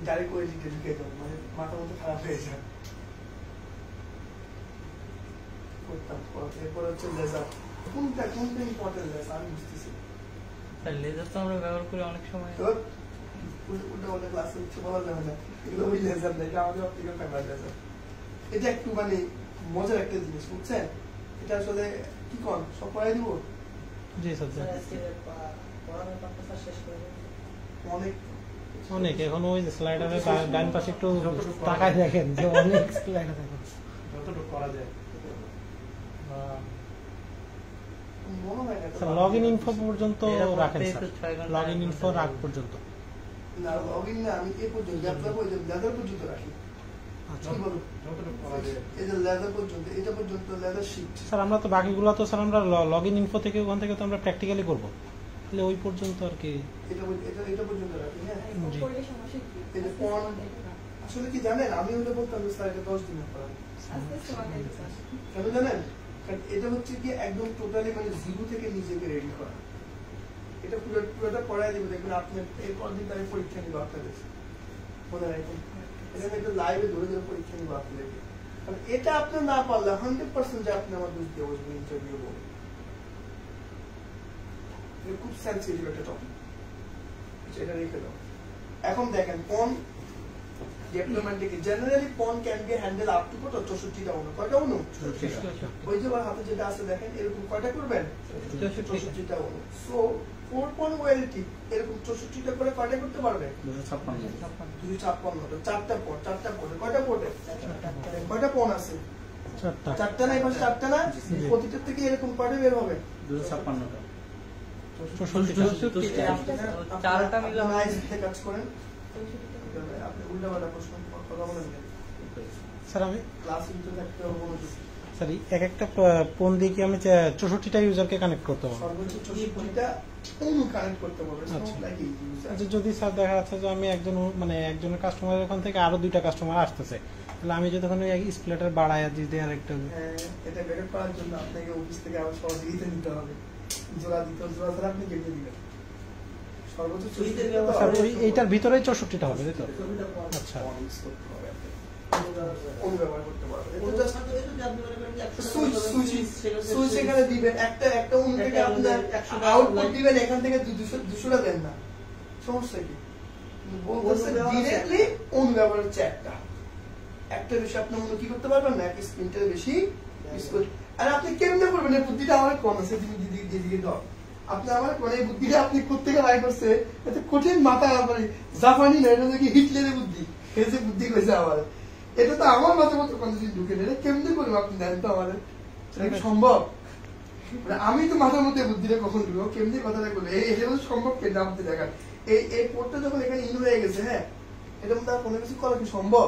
ডাইরেক্ট ওই দিকে ঢুকে যাও, মানে মাথা মতো খারাপ হয়ে যায়। এরপর হচ্ছে লেজার। কোনটা ইম্পর্টেন্ট লেজার আমি বুঝতেছি। লেজার তো আমরা ব্যবহার করি অনেক সময়। ওটা ক্লাসে হচ্ছে বলা যাবে না, এগুলো ওই লেজার না, এটা আমাদের অপটিক্যাল ফাইবার লেজার। এটা একটু মানে মজার একটা জিনিস, বুঝছেন? এটা আসলে কি কর সব পড়াই দিব। জি স্যার। অনেক অনেক এখন ওই স্লাইডারের ডান পাশে একটু তাকায় দেখেন যে অনেক স্লাইডার দেখেন যতটুকু করা যায়। লগ ইন ইনফো পর্যন্ত রাখেন স্যার, লগ ইন ইনফো রাখ পর্যন্ত না, লগ ইন না, আমি এই পর্যন্ত লেজার পর্যন্ত রাখি। যতটুকু করা যায়। এই যে লেজার পর্যন্ত, এটা পর্যন্ত লেজার শিট। স্যার আমরা তো বাকিগুলো তো স্যার আমরা লগ ইন ইনফো থেকে ওখান থেকে তো আমরা প্র্যাকটিক্যালি করবো, তাহলে ওই পর্যন্ত আর কি। এটা পর্যন্ত রাখি। হ্যাঁ এটা কোন আসলে কি জানেন, আমি ওটা বলতাম স্যার এটা 10 দিনের পর কেন জানেন? কারণ এটা হচ্ছে কি একদম টোটালি মানে জিরো থেকে নিজেকে রেডি করা। এটা পুরোটা পড়াই দেবে, দেখবেন আপনি এরপর দিন তাই পরীক্ষা নিব আপনাদের, মনে রাখবেন। এটা একটা লাইভে ধরে ধরে পরীক্ষা নিব আপনাদেরকে। কারণ এটা আপনি না পারলে 100% যে আপনি আমার বুঝতে বসবেন ইন্টারভিউ বলবেন। এটা খুব সেন্সিটিভ একটা টপিক, এটা রেখে দাও। এখন দেখেন কোন Deployment কি generally pawn can be handled up to কত 64টা অনু কয়টা অনু ওই যে আমার হাতে যেটা আছে দেখেন এরকম কয়টা করবেন 64টা অনু সো 4 pawn OLT এরকম 64টা করে কয়টা করতে পারবে 256 চারটা পট কয়টা পটে কয়টা pawn আছে চারটা না এবার চারটা না প্রতিটা থেকে এরকম কয়টা বের হবে 256টা 64 চারটা মিলে নাইস কাজ করেন আপনি উল্টাপাল্টা প্রশ্ন কথা বলেন স্যার আমি ক্লাস ইনটু থাকতে হবে মনোযোগ স্যার এক একটা ফোন দিয়ে কি আমি 64টা ইউজারকে কানেক্ট করতে পারবো সর্বোচ্চ 64টা অনু কানেক্ট করতে পারবেন আচ্ছা। লাইক আচ্ছা যদি স্যার দেখা যাচ্ছে যে আমি একজনের কাস্টমারের ওখান থেকে আরো 2টা কাস্টমার আসতেছে তাহলে আমি যদি ওখানে স্প্লিটার বাড়ায় দিতে আর একটা এটা বের করার জন্য আপনাকে অফিস থেকে আবার সহযোগিতা নিতে হবে জোড়া ছাড়া আপনি কেটে দিবেন সর্বোচ্চ স্যার এইটার ভিতরেই 64টা হবে তাই তো আচ্ছা অনু ব্যবহার করতে পারবেন এটা জাস্ট সুইচ এখানে দিবেন একটা অনু থেকে আপনার আউটপুট দিবেন এখান থেকে 200টা দেন না সমস্যা কি বলতেছে ডিরেক্টলি অনু ব্যবহার হচ্ছে একটা বেশি আপনি অনু কি করতে পারবেন না এক স্পিনটার বেশি আর আপনি কেমনে করবেন এই বুদ্ধিটা আমার কম আছে তুমি দিদিকে দাও আপনি আমার কোন এই বুদ্ধিটা আপনি কোত্থেকে বাই করছে এত কঠিন মাথা আমার জাপানি না এটা নাকি হিটলারের বুদ্ধি এই যে বুদ্ধি কইছে আমার এটা তো আমার মাথার মতো কোনো কিছু ঢুকে নেই কেমনে করবো আপনি জানেন তো আমাদের সেটা কি সম্ভব আমি তো মাথার মধ্যে বুদ্ধিটা কখন ঢুকবো কেমনি কথাটা করবো এটা তো সম্ভব কেন আপনি দেখান এই পোর্টটা যখন এখানে ইন হয়ে গেছে হ্যাঁ এটা মধ্যে আর কোনো কিছু করা কি সম্ভব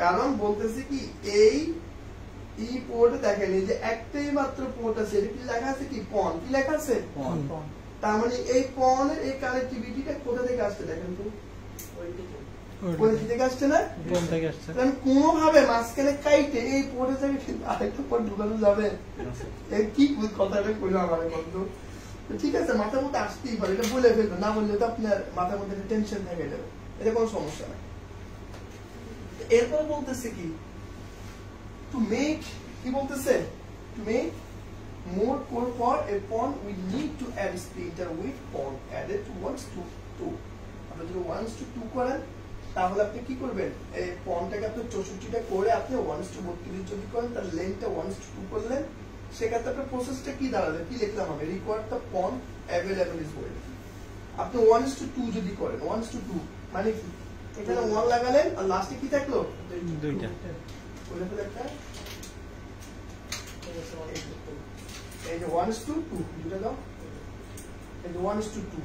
কারণ বলতেছি কি এই পোর্টে দেখেন এই যে একটাই মাত্র পোর্ট আছে এটা কি লেখা আছে কি পন কি লেখা আছে তার মানে এই পনের এই কানেক্টিভিটিটা কোথা থেকে আসছে দেখেন তো ওই থেকে আসছে না কোন থেকে আসছে কারণ কোনোভাবে মাঝখানে কাইটে এই পোর্টে থেকে আরেকটা পোর্ট ঢুকানো যাবে এই কি কথাটা কইলো আমার বন্ধু ঠিক আছে মাথার মধ্যে আসতেই পারে এটা বলে ফেলবে না বললে তো আপনার মাথার মধ্যে টেনশন থেকে যাবে এটা কোনো সমস্যা নাই এরপর বলতেছে কি to make কি বলতেছে to make more core for a pawn we need to add splitter with pawn added to 1:2 আপনি যদি 1:2 করেন তাহলে আপনি কি করবেন এই পনটাকে আপনি 64টা করে আপনি 1:32 যদি করেন তার লেন্থটা 1:2 করলেন সেক্ষেত্রে আপনার প্রসেসটা কি দাঁড়াবে কি লিখলাম আমি রিকোয়ার্ড দ্য পন অ্যাভেলেবল ইজ ওয়েল আপনি 1:2 যদি করেন 1:2 মানে কি এখানে 1 লাগালেন আর লাস্টে কি থাকলো দুইটা বলে ফেলে একটা এই যে 1:2 দুটো দাও এই যে 1:2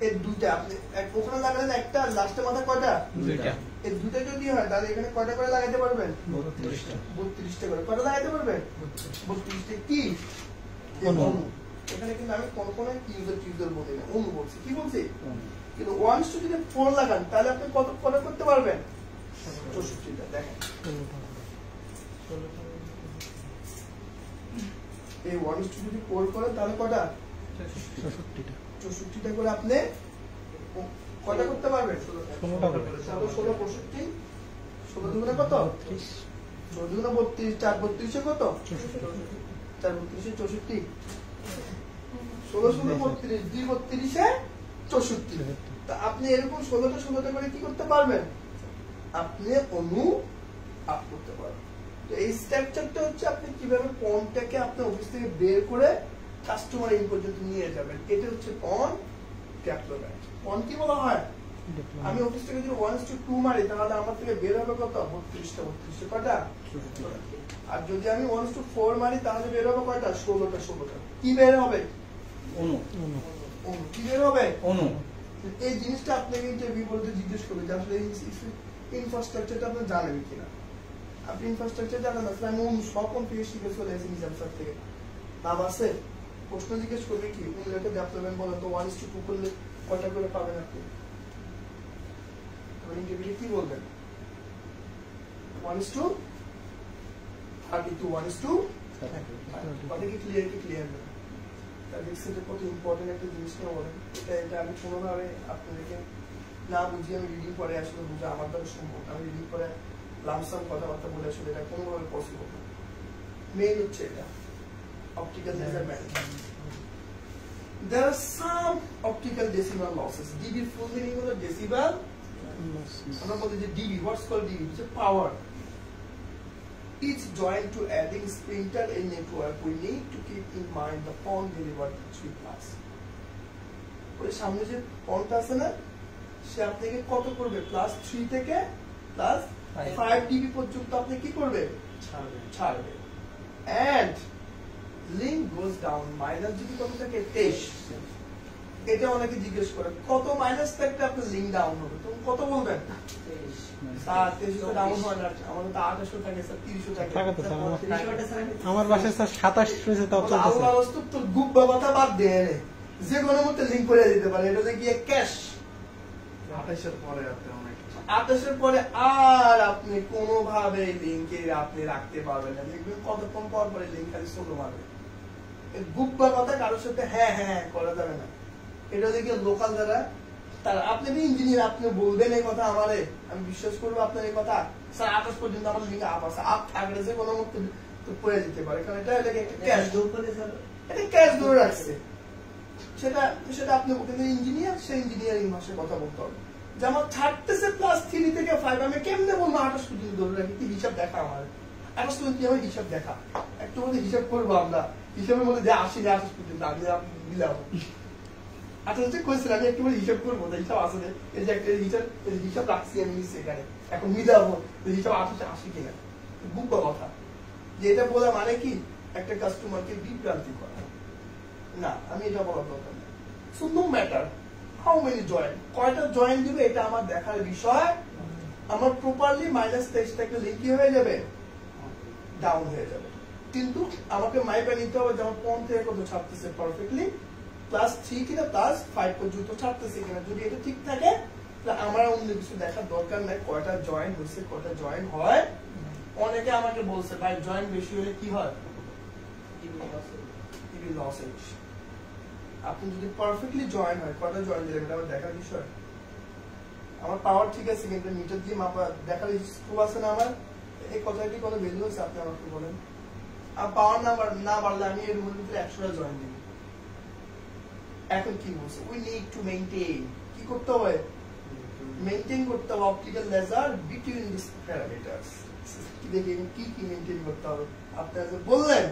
এই দুটো আপনি ওখানে লাগালেন একটা লাস্টে মাথা কয়টা দুইটা এই দুটো যদি হয় তাহলে এখানে কয়টা করে লাগাতে পারবেন 32টা করে কয়টা লাগাতে পারবেন 32টা কি অনু এখানে কিন্তু আমি কোন ইউজার বলি না অনু বলছি কি বলছি কিন্তু 1:2 যদি 4 লাগান তাহলে আপনি কত করতে পারবেন 64টা দেখেন এই 1:2 যদি 4 করেন তাহলে কটা 64টা করে আপনি কটা করতে পারবেন 16টা করবে 16 65 16 দুগুণে কত 16 দুগুণে 32 4 32 কত 4 32 64 16 32 2 32 64 তা আপনি এরকম 16টা করে কি করতে পারবেন আপনি অনু আপ করতে পারবেন তো এই স্ট্রাকচারটা হচ্ছে আপনি কিভাবে পনটাকে আপনার অফিস থেকে বের করে কাস্টমার ইন পর্যন্ত নিয়ে যাবেন এটা হচ্ছে পন ডেপ্লয়মেন্ট পন কি বলা হয় আমি অফিস থেকে যদি 1:2 মারি তাহলে আমার থেকে বের হবে কত 32টা কয়টা আর যদি আমি 1:4 মারি তাহলে বের হবে কয়টা 16টা কি বের হবে অনু কি বের হবে অনু এই জিনিসটা আপনাকে ইন্টারভিউ বলতে জিজ্ঞেস করবে যে আসলে ইনফ্রাস্ট্রাকচারটা আপনি জানেন কিনা আপনি ইনফ্রাস্ট্রাকচার জানেন আসলে আমি সব কম্পিউটার শিখে চলে এসেছি নিজাম স্যার থেকে নাম আছে প্রশ্ন জিজ্ঞেস করবে কি উন্নয়ন ডেভেলপমেন্ট বলেন তো 1:2 করলে কয়টা করে পাবেন আপনি ইন্টারভিউ কি বলবেন 1:32 1:2 কথা কি ক্লিয়ার না কত ইম্পর্টেন্ট একটা জিনিস নিয়ে বলেন এটা আমি কোনোভাবে আপনাদেরকে না বুঝিয়ে আমি রিডিং পরে আসলে বুঝে আমার দ্বারা সম্ভব আমি রিডিং পরে লামসাম কথাবার্তা বলে আসলে এটা কোনোভাবে পসিবল না মেইন হচ্ছে এটা optical measurement There are some optical decimal losses. DB full meaning হলো decibel আমরা বলি যে ডিবি, হোয়াটস কল্ড ডিবি, হচ্ছে পাওয়ার। Each joint to adding splinter in network, we need to keep in mind the PON delivered to 3+. ওই সামনে যে পনটা আছে না, সে আপনাকে কত করবে? +3 থেকে +5 ডিবি পর্যন্ত আপনি কি করবে? ছাড়বে। And link goes down, minus যদি কত থাকে? 23। এটা অনেকে জিজ্ঞেস করে কত মাইনাস থাকলে আপনার লিঙ্ক ডাউন হবে, তুমি কত বলবেন? 23 ডাউন হয় না, আমাদের তো 2800 থাকে স্যার, 30 থাকে। আমার বাসায় স্যার 27 রয়েছে, তাও চলতেছে। আল্লাহর রাস্তায় তো গুব্বা কথা বাদ দেন, যে কোনো মতে লিংক করে দিতে পারে, এটা গিয়ে ক্যাশ 28 পরে আপনি অনেক 28 পরে আর আপনি কোনোভাবে লিংকে আপনি রাখতে পারবেন না, দেখবেন কতক্ষণ পর পরে লিংক খালি স্লো মারবে। গুব্বা কথা কারোর সাথে হ্যাঁ হ্যাঁ করা যাবে না। এটা দেখে লোকাল যারা, তার আপনি তো ইঞ্জিনিয়ার, আপনি বলবেন এই কথা আমারে, আমি বিশ্বাস করবো আপনার এই কথা। স্যার 28 পর্যন্ত আমার লিঙ্ক আপ আছে, আপ থাকলে যে কোনো মতে তো পড়ে যেতে পারে, কারণ এটা একটা ক্যাশ, এটা ক্যাশ ধরে রাখছে। সেটা আপনি কিন্তু ইঞ্জিনিয়ার, সেই ইঞ্জিনিয়ারিং ভাষায় কথা বলতে হবে। যে আমার ছাড়তেছে +3 থেকে 5, আমি কেমনে বলবো 28 পর্যন্ত ধরে রাখি? কি হিসাব দেখা আমার 28 পর্যন্ত, আমার হিসাব দেখা একটু মধ্যে হিসাব করবো আমরা, হিসাবের মধ্যে যে 80 28 পর্যন্ত আমি দিলাম। আচ্ছা কোয়েশ্চেন, আমি একটু হিসাব করবো, হিসাব আসলে এই যে একটা হিসাব রাখছি আমি সেখানে, এখন মিলাবো হিসাব 80 কিনা। গুপ্ত কথা যে এটা বলা মানে কি একটা কাস্টমারকে বিভ্রান্তি করা না, আমি এটা বলার দরকার নেই। So no matter how many joint, কয়টা জয়েন্ট দিবে এটা আমার দেখার বিষয়। আমার প্রপারলি -23 থেকে লিঙ্ক কি হয়ে যাবে? ডাউন হয়ে যাবে। কিন্তু আমাকে মাইপে নিতে হবে যে আমার কোন থেকে কত ছাড়তেছে পারফেক্টলি, +3 কিনা +5 পর্যন্ত ছাড়তেছে কিনা। যদি এটা ঠিক থাকে তাহলে আমার অন্য কিছু দেখার দরকার নাই, কয়টা জয়েন্ট হচ্ছে, কয়টা জয়েন্ট হয়। অনেকে আমাকে বলছে ভাই জয়েন্ট বেশি হলে কি হয়? টিভি লস হচ্ছে। আপনি যদি পারফেক্টলি জয়েন্ট হয়, কয়টা জয়েন্ট দিলেন এটা আমার দেখার বিষয়। আমার পাওয়ার ঠিক আছে কিন্তু মিটার দিয়ে মাপা দেখার স্ক্রু আছে না আমার, এই কথাটি কোনো ভ্যালু আছে? আপনি আমাকে বলেন। আর পাওয়ার না বাড়লে আমি এর রুমের ভিতরে 100টা জয়েন্ট দিব। এখন কি বলছে? উই নিড টু মেইনটেইন, কি করতে হবে? মেইনটেইন করতে হবে optical laser between this parameters. দেখেন কি কি মেইনটেইন করতে হবে। আপনারা যে বললেন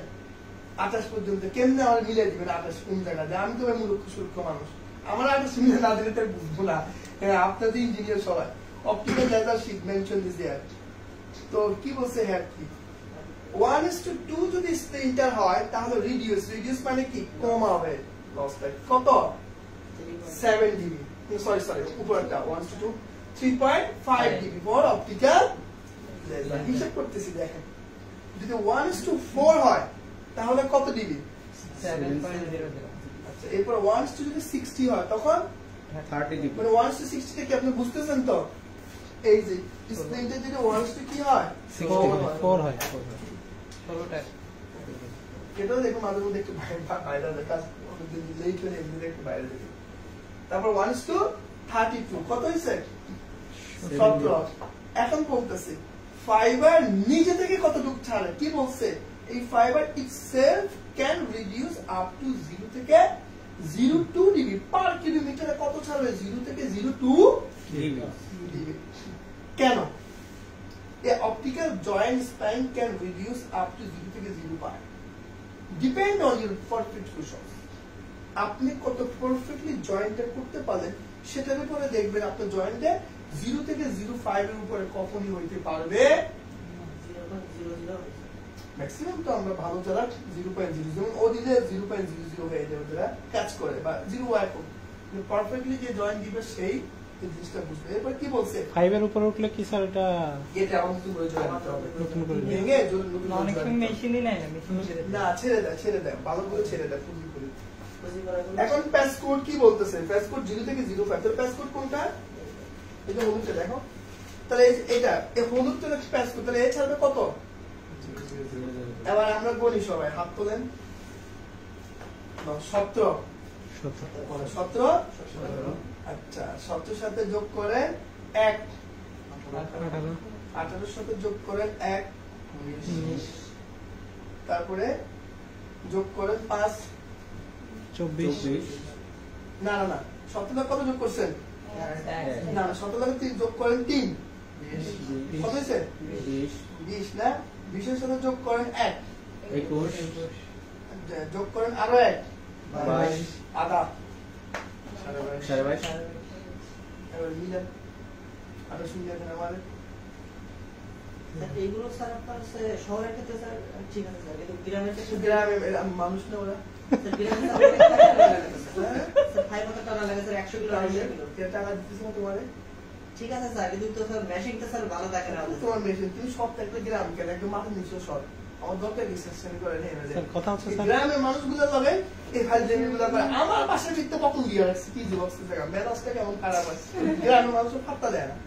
28 পর্যন্ত, কেমনে আমার মিলে দিবেন 28 কোন জায়গায়? আমি তো মূর্খ সূর্খ মানুষ, আমার 28 মিলে না দিলে তাই বুঝবো না। আপনাদের ইঞ্জিনিয়ার সবাই optical laser sheet mention this here. তো কি বলছে হ্যাঁ কি 1:2 যদি স্প্লিন্টার হয় তাহলে রিডিউস মানে কি? কম হবে লসটা। কত? 7 ডিবি, সরি উপরটা 1:2 3.5 ডিবি ফর অপটিক্যাল লেজার। হিসাব করতেছি দেখেন, যদি 1:4 হয় তাহলে কত ডিবি? 7.00। আচ্ছা, এরপর 1:2 যদি 60 হয় তখন 30 ডিবি। মানে 1:60 থেকে আপনি বুঝতেছেন তো, এই যে স্প্লিন্টার যদি 1:2 কি হয়? 4 হয়। এটাও দেখো মাঝে মধ্যে একটু বাইরে দেখা, লেট হলে এমনি একটু বাইরে দেখি। তারপর 1:32 কত হয়েছে? 17। এখন বলতেছে ফাইবার নিজে থেকে কতটুকু ছাড়ে, কি বলছে? এই fibre itself can reduce up to 0 থেকে 0.2 ডিবি পার কিলোমিটারে। কত ছাড়বে? 0 থেকে 0.2 ডিবি। কেন? A optical joint span can reduce up to 0 থেকে 0.5 depend on your perfect fusion. আপনি কত পারফেক্টলি জয়েন্টটা করতে পারলেন সেটার উপরে দেখবেন আপনার জয়েন্টে 0 থেকে 0.5 এর উপরে কখনই হইতে পারবে। 0.00 ম্যাক্সিমাম তো আমরা ভালো যারা 0.00, যেমন ও দিলে 0.00 হয়ে যাবে, যারা কাজ করে বা 0.1 পারফেক্টলি যে জয়েন্ট দিবে সেই জিনিসটা বুঝবে। এরপর কি বলছে? 5 এর উপরে উঠলে কি স্যার এটা এটা আমাদের নতুন করে জয়েন করতে হবে, নতুন করে ভেঙে নতুন অনেক সময় মেশিনই নাই না, মেশিন না ছেড়ে দেয় ভালো করে ছেড়ে দেয় পুঁজি করে। বুঝি করা গেল। এখন প্যাসকোড কি বলতেছে? প্যাসকোড 0 থেকে 0.5। তাহলে প্যাসকোড কোনটা? এটা হলুদটা দেখো, তাহলে এটা এই হলুদটা প্যাসকোড, তাহলে এ ছাড়বে কত? এবার আমরা বলি সবাই হাত তোলেন। 17। 17। আচ্ছা 17 সাথে যোগ করেন 1, 18 সাথে যোগ করেন 1, 19। তারপরে যোগ করেন 5, 24। না 17 কত যোগ করছেন? না না 17 লাগে 3 যোগ করেন 3 কত হয়েছে 20 না 20 এর সাথে যোগ করেন 1 21 যোগ করেন আরো 1 22 আধা 22 এবার মিলান আরো শুনলেন আমাদের এইগুলো স্যার আপনার শহরের ক্ষেত্রে স্যার ঠিক আছে স্যার, কিন্তু গ্রামের ক্ষেত্রে গ্রামে মানুষ না ওরা স্যার গ্রামে স্যার 500 টাকা লাগে স্যার 100 কিলো 100 কিলো টাকা দিতেছে না তোমারে ঠিক আছে স্যার, কিন্তু তো স্যার মেশিনটা স্যার ভালো থাকে না তোমার মেশিন তুমি সব থাকলে গ্রাম কেন একদম মাঠের নিচে সর আমার দরকার রিসেপশন করে নেই স্যার কথা হচ্ছে স্যার গ্রামের মানুষগুলো লগে এই ফাইল জেমিগুলো করে আমার বাসার ভিতরে বকল দিয়ে রাখছে কি বক্সের জায়গা মেজাজটা কেমন খারাপ আছে গ্রামের মানুষ পাত্তা দেয় না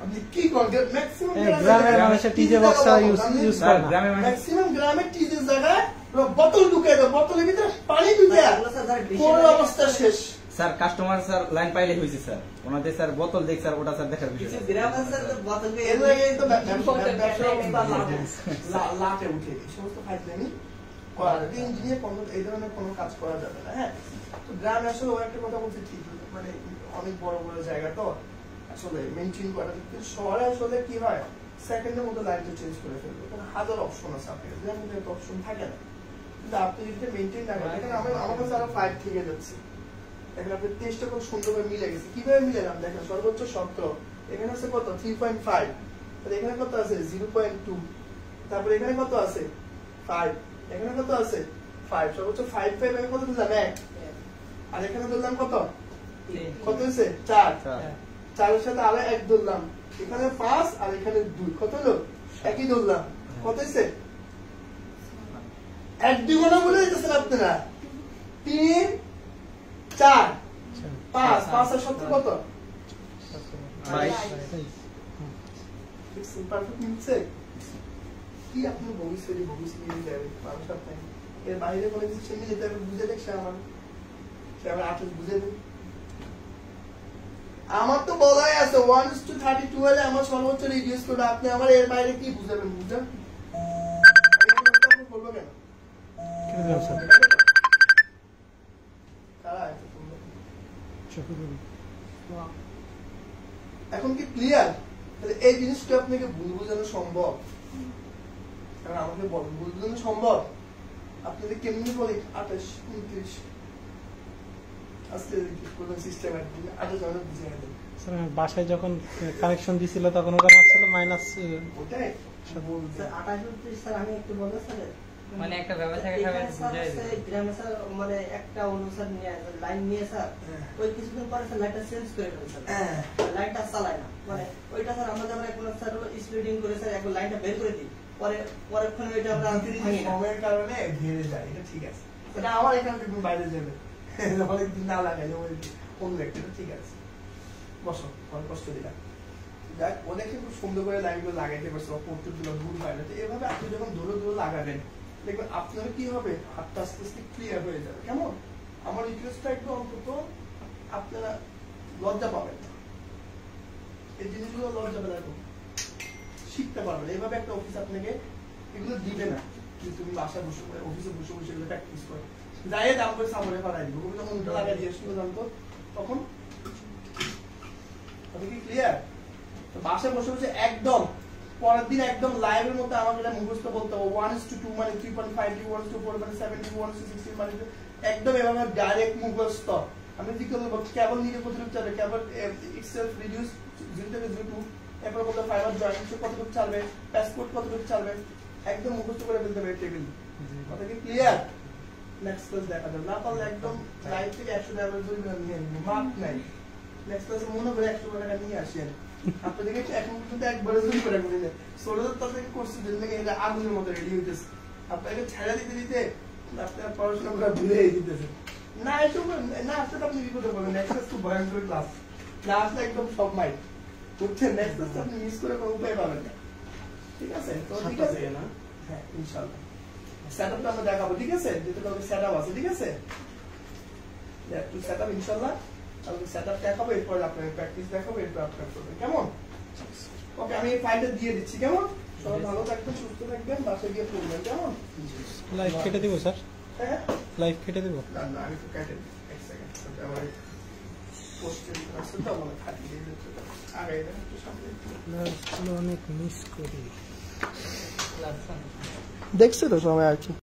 আপনি কি করেন ম্যাক্সিমাম গ্রামের মানুষের টিজে বক্স ইউজ করে না। গ্রামের মানুষ ম্যাক্সিমাম গ্রামের টিজের জায়গায় বোতল ঢুকে দেয় বোতলের ভিতরে পানি ঢুকে পুরো অবস্থা শেষ স্যার কাস্টমার স্যার লাইন পাইলে হয়েছে স্যার ওনাদের স্যার বোতল দেখ স্যার ওটা স্যার দেখার বিষয় কিছু না। গ্রামে স্যার তো বোতলকে এগুলো তো লাটে উঠে এই সমস্ত ফাইল জেমি করা যাবে ইঞ্জিনিয়ার কোনো এই ধরনের কোনো কাজ করা যাবে না। হ্যাঁ তো গ্রামে আসলে ও একটা কথা বলছে ঠিক মানে অনেক বড় বড় জায়গা তো আসলে মেনটেন করা কিন্তু শহরে আসলে কি হয় সেকেন্ডের মধ্যে লাইনটা চেঞ্জ করে ফেলবে কারণ হাজার অপশন আছে আপনার গ্রামের মধ্যে অপশন থাকে না, কিন্তু আপনি যদি মেনটেন না করেন দেখেন আমার কাছে আরো 5 থেকে যাচ্ছে দেখেন আপনি টেস্টটা খুব সুন্দরভাবে মিলে গেছে কিভাবে মিলে গেলাম দেখেন সর্বোচ্চ 17 এখানে আছে কত 3.5 তাহলে এখানে কত আছে 0.2 তারপরে এখানে কত আছে 5 এখানে কত আছে 5 সর্বোচ্চ 5 এখানে কত দিলাম 1 আর এখানে ধরলাম কত কত হয়েছে 4 4 এর সাথে আরো 1 ধরলাম এখানে 5 আর এখানে 2 কত হলো একই ধরলাম কত হয়েছে 1 2 গুণ বলে দিতেছেন আপনারা 3 4 5 5 আর 7 কত 22 পারফেক্ট মিলছে কি আপনি ভবিষ্যতে নিয়ে যাবে মানুষ আপনার এর বাইরে কোনো কিছু সে মিলে যাবে বুঝে দেখ সে আমার আটল বুঝে দেখ আমার তো বলাই আছে 1:32 হলে আমার সর্বোচ্চ রিডিউস করে আপনি আমার এর বাইরে কি বুঝাবেন বুঝেন বলবো কেন এখন কি ক্লিয়ার তাহলে এই জিনিসটা আপনাকে ভুল বোঝানো সম্ভব কারণ আমাকে বলেন ভুল বোঝানো সম্ভব আপনি যদি কেমনি বলি 28 29 আজকে কোনো সিস্টেম আর কি 28 বুঝে গেল স্যার বাসায় যখন কানেকশন দিছিল তখন ওটা মারছিল মাইনাস ওটাই স্যার 28 স্যার আমি একটু বলবো স্যার মানে একটা ব্যবসায়ী গ্রামে স্যার মানে একটা অনুসার নিয়ে লাইন নিয়ে স্যার ওই কিছুদিন পরে স্যার লাইটটা চেঞ্জ করে ফেলে স্যার লাইটটা চালায় না মানে ওইটা স্যার আমরা যখন এখন স্যার স্প্লিটিং করে স্যার একবার লাইনটা বের করে দিই পরে পরেক্ষণে ওইটা আমরা ভাঙি না সময়ের কারণে ঘিরে যায় এটা ঠিক আছে এটা আমার এখান থেকে বাইরে যাবে অনেকদিন না লাগাইলে ওই অন্য একটা ঠিক আছে বসো অনেক কষ্ট দিলাম যাক অনেক খুব সুন্দর করে লাইনগুলো লাগাইতে পারছো পড়তে দিল ভুল হয় না তো এভাবে আপনি যখন দূরে দূরে লাগাবেন দেখবেন আপনার কি হবে হাতটা আস্তে আস্তে ক্লিয়ার হয়ে যাবে কেমন আমার রিকোয়েস্টটা একটু অন্তত আপনারা লজ্জা পাবেন না এই জিনিসগুলো লজ্জা পেলে শিখতে পারবেন এইভাবে একটা অফিস আপনাকে এগুলো দিবে না যে তুমি বাসায় বসে করে অফিসে বসে বসে এগুলো প্র্যাকটিস করো যাই দাম করে সামনে পাঠাই দিব যখন উল্টো লাগাই দিয়ে শুনে জানতো তখন কি ক্লিয়ার তো বাসায় বসে বসে একদম পরের দিন একদম লাইভের মধ্যে আমাকে এটা মুখস্থ বলতে হবে 1:2 মানে 3.5 1:4 মানে 7 1:16 মানে একদম এভাবে ডাইরেক্ট মুখস্থ আমি কি করব কেবল নিজে প্রতিরূপ চাবে কেবল ইটসেলফ রিডিউস 0 থেকে 0 এরপর বলতে ফাইবার জয়েন্ট কতটুকু চালবে পাসপোর্ট কতটুকু চালবে একদম মুখস্থ করে ফেলতে হবে টেবিল কথা কি ক্লিয়ার নেক্সট ক্লাস দেখা যাবে না পারলে একদম লাইভ থেকে 100 টাকা করে নিয়ে মার্ক নাই নেক্সট ক্লাসে মনে করে 100 টাকা নিয়ে আসেন আপনাদেরকে এখন পর্যন্ত একবারে জুম করে বলিলে সোলার তাদের কোর্স দিন থেকে এটা আগুনের মতো রেডি হইতেছে আপনাকে ছেড়ে দিতে দিতে আপনারা পড়াশোনা করে ভুলে দিতেছে না একটু না আসলে আপনি বিপদে পড়বেন নেক্সট ক্লাস খুব ভয়ঙ্কর ক্লাস না আসলে একদম সব মাইট বুঝছেন নেক্সট ক্লাস আপনি মিস করে কোনো উপায় পাবেন না ঠিক আছে তো ঠিক আছে না হ্যাঁ ইনশাআল্লাহ সেটআপটা আমরা দেখাবো ঠিক আছে যেটা কালকে সেটআপ আছে ঠিক আছে একটু সেটআপ ইনশাআল্লাহ তাহলে সেটআপ দেখাবো এরপর আপনাদের প্র্যাকটিস দেখাবো এরপর আপনারা করবেন কেমন ওকে আমি এই ফাইলটা দিয়ে দিচ্ছি কেমন সবাই ভালো থাকবেন সুস্থ থাকবেন বাসায় গিয়ে পড়বেন কেমন লাইভ কেটে দিব স্যার হ্যাঁ লাইভ কেটে দিব না আমি তো কেটে দিই এক সেকেন্ড আমার পোস্টের আছে তো মানে থাকি আগে একটু সামনে অনেক মিস করি। দেখছে তো সবাই আর কি।